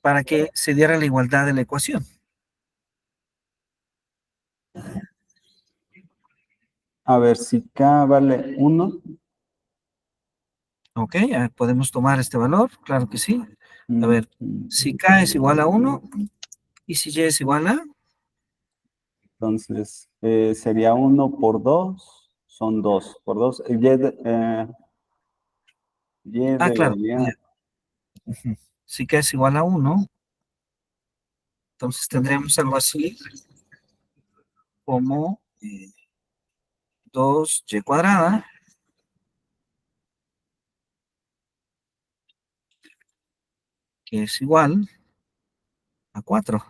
Para que se diera la igualdad de la ecuación. A ver, si K vale 1. ¿Ok? Podemos tomar este valor, claro que sí. A ver, si k es igual a 1 y si y es igual a... Entonces, sería 1 por 2, son 2 por 2. Y claro. debería, Ujú. Si k es igual a 1, entonces tendremos algo así como 2y cuadrada, que es igual a 4.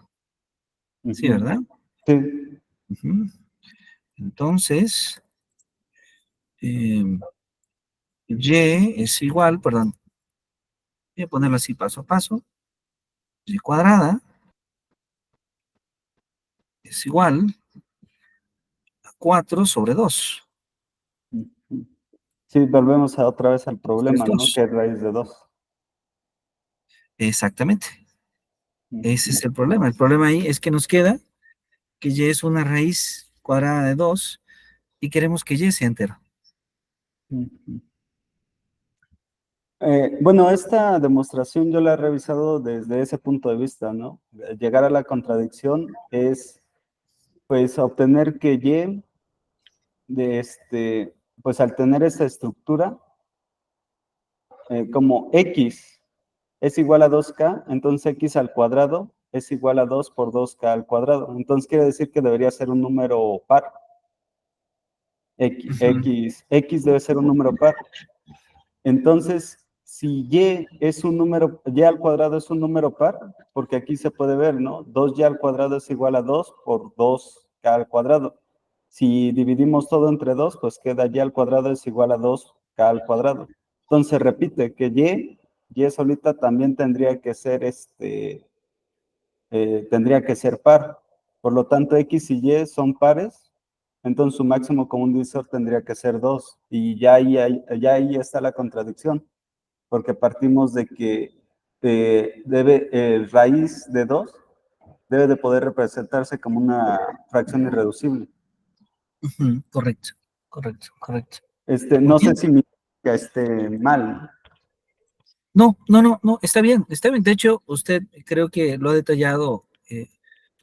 Sí, ujú, ¿verdad? sí, Ujú. Entonces, y es igual, perdón, voy a ponerlo así paso a paso, y cuadrada es igual a 4 sobre 2. ujú. Sí, volvemos otra vez al Es problema, ¿no? 2. Que es raíz de 2. Exactamente. Ese es el problema. El problema ahí es que nos queda que y es una raíz cuadrada de 2 y queremos que y sea entero. Bueno, esta demostración yo la he revisado desde ese punto de vista, ¿no? Llegar a la contradicción es, pues, obtener que Y, pues, al tener esa estructura, como X es igual a 2K, entonces X al cuadrado es igual a 2 por 2K al cuadrado. Entonces quiere decir que debería ser un número par. X debe ser un número par. Entonces, si Y es un número, Y al cuadrado es un número par, porque aquí se puede ver, ¿no? 2Y al cuadrado es igual a 2 por 2K al cuadrado. Si dividimos todo entre 2, pues queda Y al cuadrado es igual a 2K al cuadrado. Entonces repite que Y solita también tendría que ser tendría que ser par. Por lo tanto, X y Y son pares, entonces su máximo común divisor tendría que ser 2. Y ya ahí está la contradicción, porque partimos de que raíz de 2 debe de poder representarse como una fracción irreducible. Correcto, correcto, correcto. Muy No sé bien. si mi esté mal. No, no, no, no, está bien, está bien. De hecho, usted creo que lo ha detallado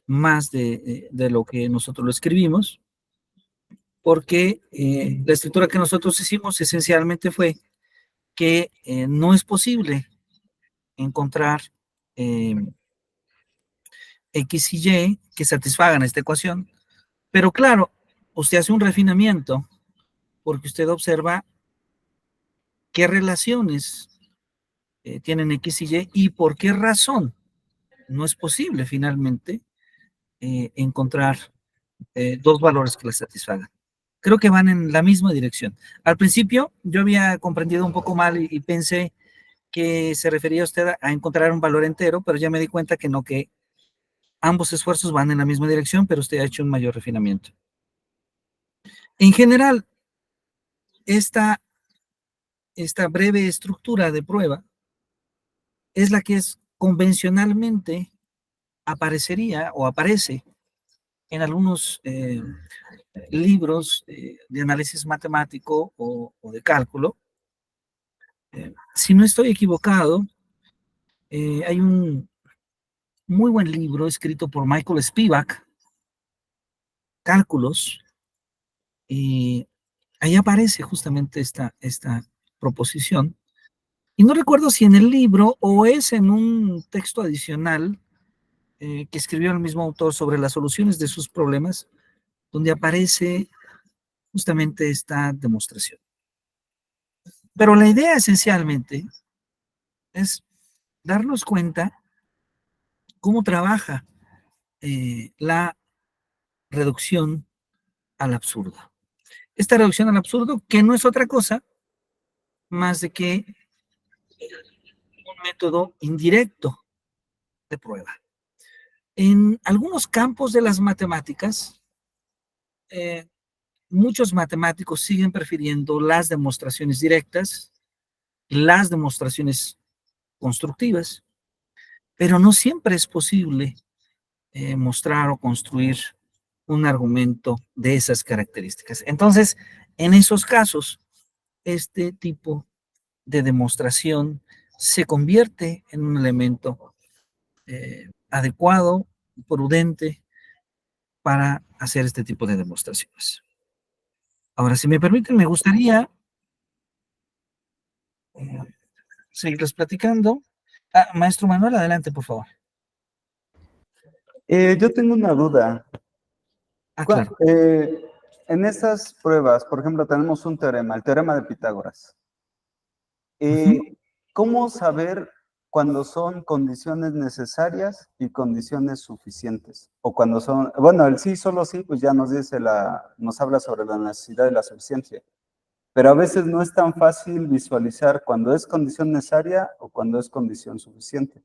más de lo que nosotros lo escribimos, porque la escritura que nosotros hicimos esencialmente fue que no es posible encontrar eh, X y Y que satisfagan esta ecuación, pero claro, usted hace un refinamiento porque usted observa qué relaciones tienen X y Y por qué razón no es posible finalmente encontrar dos valores que las satisfagan. Creo que van en la misma dirección. Al principio yo había comprendido un poco mal y pensé que se refería usted a encontrar un valor entero, pero ya me di cuenta que no, que ambos esfuerzos van en la misma dirección, pero usted ha hecho un mayor refinamiento. En general, esta breve estructura de prueba es la que es convencionalmente aparecería o aparece en algunos libros de análisis matemático o de cálculo. Si no estoy equivocado, hay un muy buen libro escrito por Michael Spivak, Cálculos, y ahí aparece justamente esta proposición. Y no recuerdo si en el libro o es en un texto adicional que escribió el mismo autor sobre las soluciones de sus problemas, donde aparece justamente esta demostración. Pero la idea esencialmente es darnos cuenta cómo trabaja la reducción al absurdo. Esta reducción al absurdo, que no es otra cosa más de que un método indirecto de prueba. En algunos campos de las matemáticas, eh, muchos matemáticos siguen prefiriendo las demostraciones directas, las demostraciones constructivas, pero no siempre es posible mostrar o construir un argumento de esas características. Entonces, en esos casos, este tipo de demostración se convierte en un elemento adecuado, prudente para hacer este tipo de demostraciones. Ahora, si me permiten, me gustaría eh, seguirles platicando. Maestro Manuel, adelante, por favor. Yo tengo una duda. Claro. En esas pruebas, por ejemplo, tenemos un teorema, el teorema de Pitágoras. ¿Cómo saber cuando son condiciones necesarias y condiciones suficientes? O cuando son, bueno, el sí, solo sí, pues ya nos dice nos habla sobre la necesidad y la suficiencia. Pero a veces no es tan fácil visualizar cuando es condición necesaria o cuando es condición suficiente.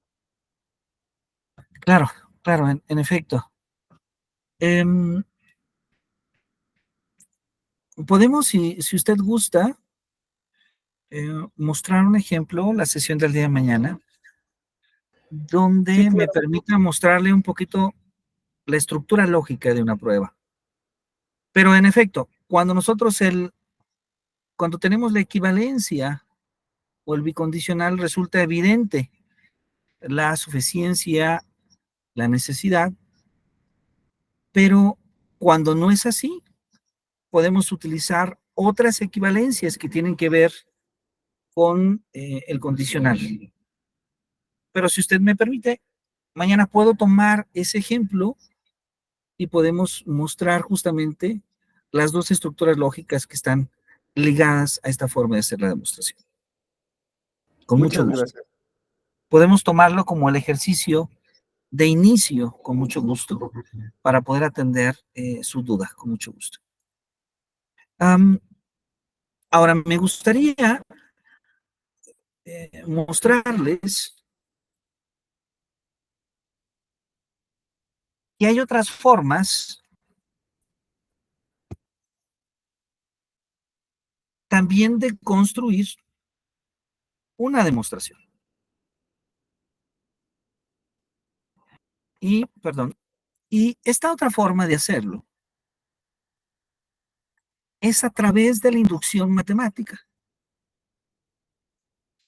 Claro, claro, en efecto. Podemos, si usted gusta, mostrar un ejemplo, la sesión del día de mañana, donde Sí, me claro. permita mostrarle un poquito la estructura lógica de una prueba. Pero en efecto, cuando tenemos la equivalencia o el bicondicional, resulta evidente la suficiencia, la necesidad, pero cuando no es así, podemos utilizar otras equivalencias que tienen que ver con el condicional. Pero si usted me permite, mañana puedo tomar ese ejemplo y podemos mostrar justamente las dos estructuras lógicas que están ligadas a esta forma de hacer la demostración. Con mucho Muchas gusto. gracias. Podemos tomarlo como el ejercicio de inicio, con mucho gusto, para poder atender su duda, con mucho gusto. Ahora, me gustaría mostrarles que hay otras formas también de construir una demostración. Y esta otra forma de hacerlo es a través de la inducción matemática.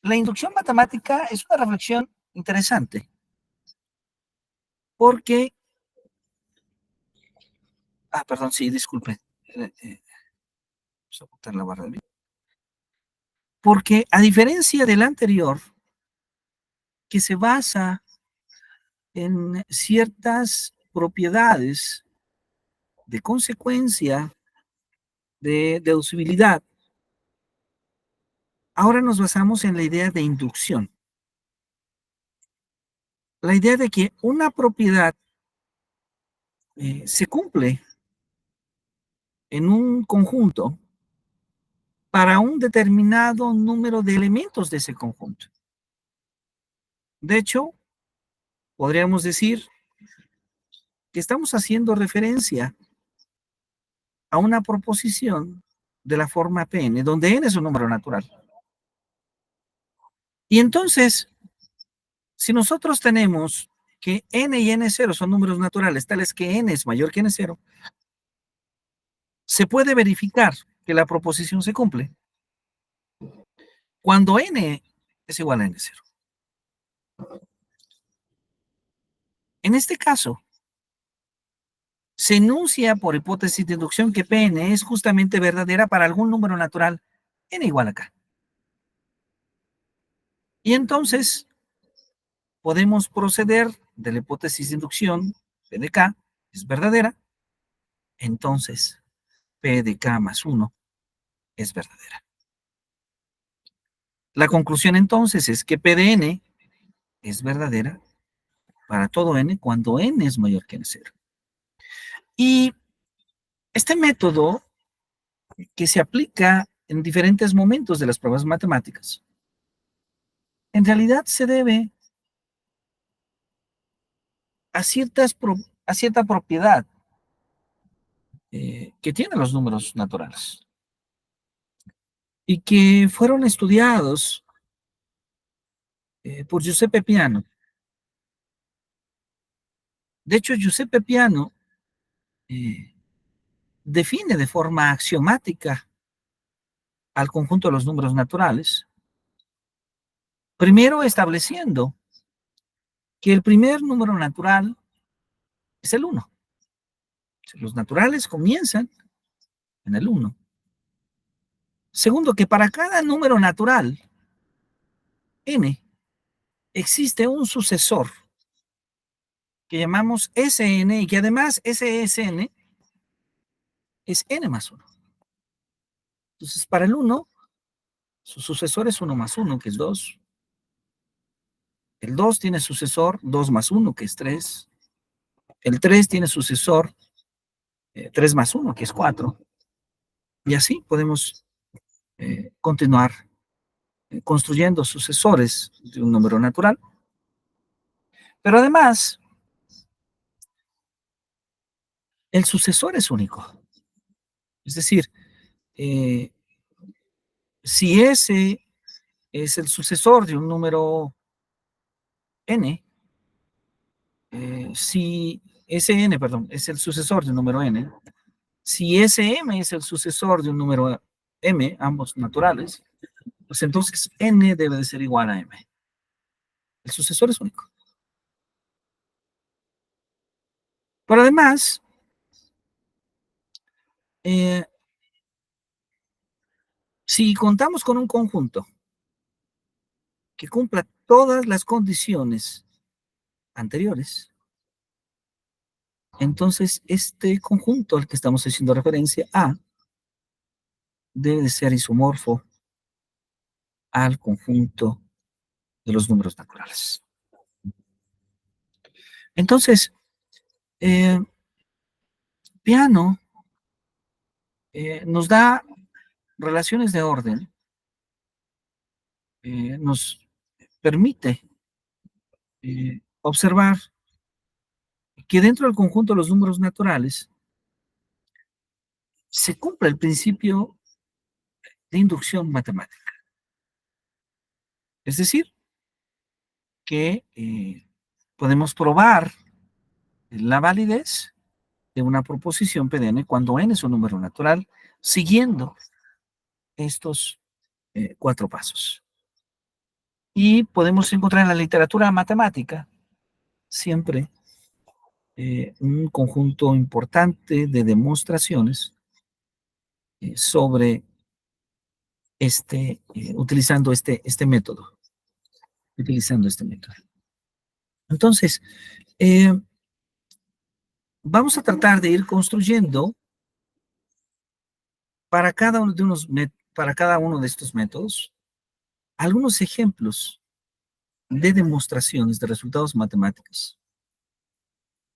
La inducción matemática es una reflexión interesante porque, perdón, sí, disculpe, vamos a ocultar la barra de mí. Porque a diferencia del anterior, que se basa en ciertas propiedades de consecuencia, de deducibilidad, ahora nos basamos en la idea de inducción. la idea de que una propiedad se cumple en un conjunto para un determinado número de elementos de ese conjunto. De hecho, podríamos decir que estamos haciendo referencia a una proposición de la forma Pn, donde n es un número natural. Y entonces, si nosotros tenemos que n y n0 son números naturales, tales que n es mayor que n0, se puede verificar que la proposición se cumple cuando n es igual a n0. En este caso, se enuncia por hipótesis de inducción que Pn es justamente verdadera para algún número natural n igual a k. Y entonces, podemos proceder de la hipótesis de inducción, P de k es verdadera, entonces P de k más 1 es verdadera. La conclusión entonces es que P de n es verdadera para todo n cuando n es mayor que n0. Y este método que se aplica en diferentes momentos de las pruebas matemáticas, en realidad se debe a cierta propiedad que tienen los números naturales y que fueron estudiados por Giuseppe Peano. De hecho, Giuseppe Peano define de forma axiomática al conjunto de los números naturales, primero estableciendo que el primer número natural es el 1. Los naturales comienzan en el 1. Segundo, que para cada número natural, n, existe un sucesor que llamamos Sn y que además ese Sn es n más 1. Entonces, para el 1, su sucesor es 1 más 1, que es 2. El 2 tiene sucesor 2 más 1, que es 3. El 3 tiene sucesor 3 más 1, que es 4. Y así podemos continuar construyendo sucesores de un número natural. Pero además, el sucesor es único. Es decir, si ese es el sucesor de un número n, si ese n, perdón, es el sucesor de un número n, si ese m es el sucesor de un número m, ambos naturales, pues entonces n debe de ser igual a m. El sucesor es único. Pero además, si contamos con un conjunto que cumpla todas las condiciones anteriores, entonces este conjunto al que estamos haciendo referencia, A, debe de ser isomorfo al conjunto de los números naturales. Entonces, Peano nos da relaciones de orden, nos permite observar que dentro del conjunto de los números naturales se cumple el principio de inducción matemática. Es decir, que podemos probar la validez de una proposición Pdn cuando n es un número natural, siguiendo estos 4 pasos. Y podemos encontrar en la literatura matemática siempre un conjunto importante de demostraciones sobre utilizando este método. Entonces, vamos a tratar de ir construyendo para cada uno de estos métodos algunos ejemplos de demostraciones de resultados matemáticos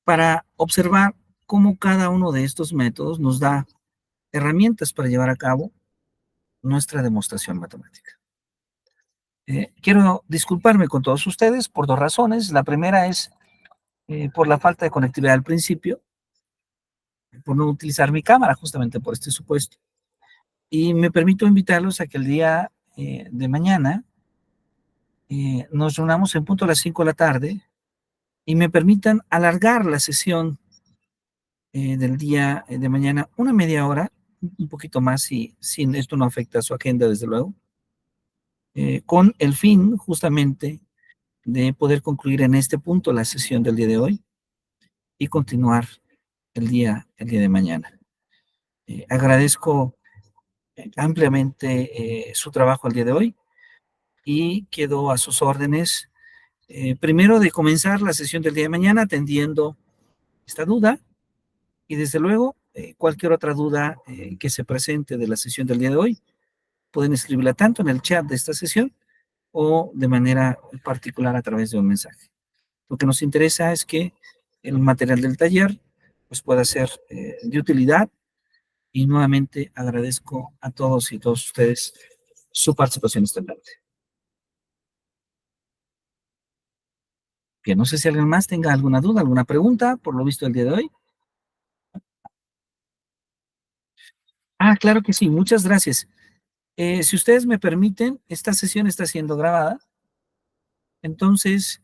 para observar cómo cada uno de estos métodos nos da herramientas para llevar a cabo nuestra demostración matemática. Quiero disculparme con todos ustedes por dos razones. La primera es por la falta de conectividad al principio, por no utilizar mi cámara, justamente por este supuesto. Y me permito invitarlos a que el día de mañana nos reunamos en punto a las 5 de la tarde y me permitan alargar la sesión del día de mañana una media hora, un poquito más, si esto no afecta a su agenda, desde luego, con el fin justamente de poder concluir en este punto la sesión del día de hoy y continuar el día de mañana. Agradezco ampliamente su trabajo el día de hoy y quedo a sus órdenes, primero de comenzar la sesión del día de mañana atendiendo esta duda y desde luego cualquier otra duda que se presente de la sesión del día de hoy, pueden escribirla tanto en el chat de esta sesión o de manera particular a través de un mensaje. Lo que nos interesa es que el material del taller pues, pueda ser de utilidad y nuevamente agradezco a todos y todas ustedes su participación esta tarde. Bien, no sé si alguien más tenga alguna duda, alguna pregunta, por lo visto el día de hoy. Claro que sí, muchas gracias. Si ustedes me permiten, esta sesión está siendo grabada, entonces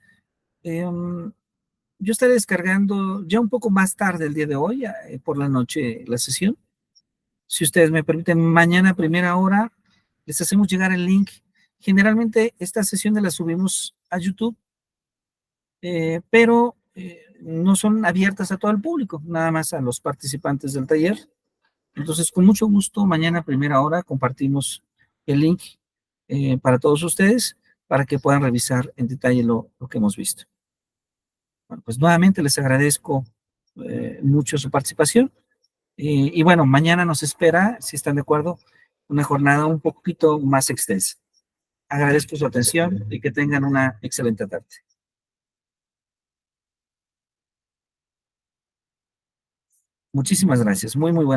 yo estaré descargando ya un poco más tarde el día de hoy, por la noche, la sesión. Si ustedes me permiten, mañana a primera hora les hacemos llegar el link. Generalmente esta sesión la subimos a YouTube, pero no son abiertas a todo el público, nada más a los participantes del taller. Entonces, con mucho gusto, mañana a primera hora compartimos el link para todos ustedes para que puedan revisar en detalle lo que hemos visto. Bueno, pues nuevamente les agradezco mucho su participación. Y bueno, mañana nos espera, si están de acuerdo, una jornada un poquito más extensa. Agradezco su atención y que tengan una excelente tarde. Muchísimas gracias. Muy buenas.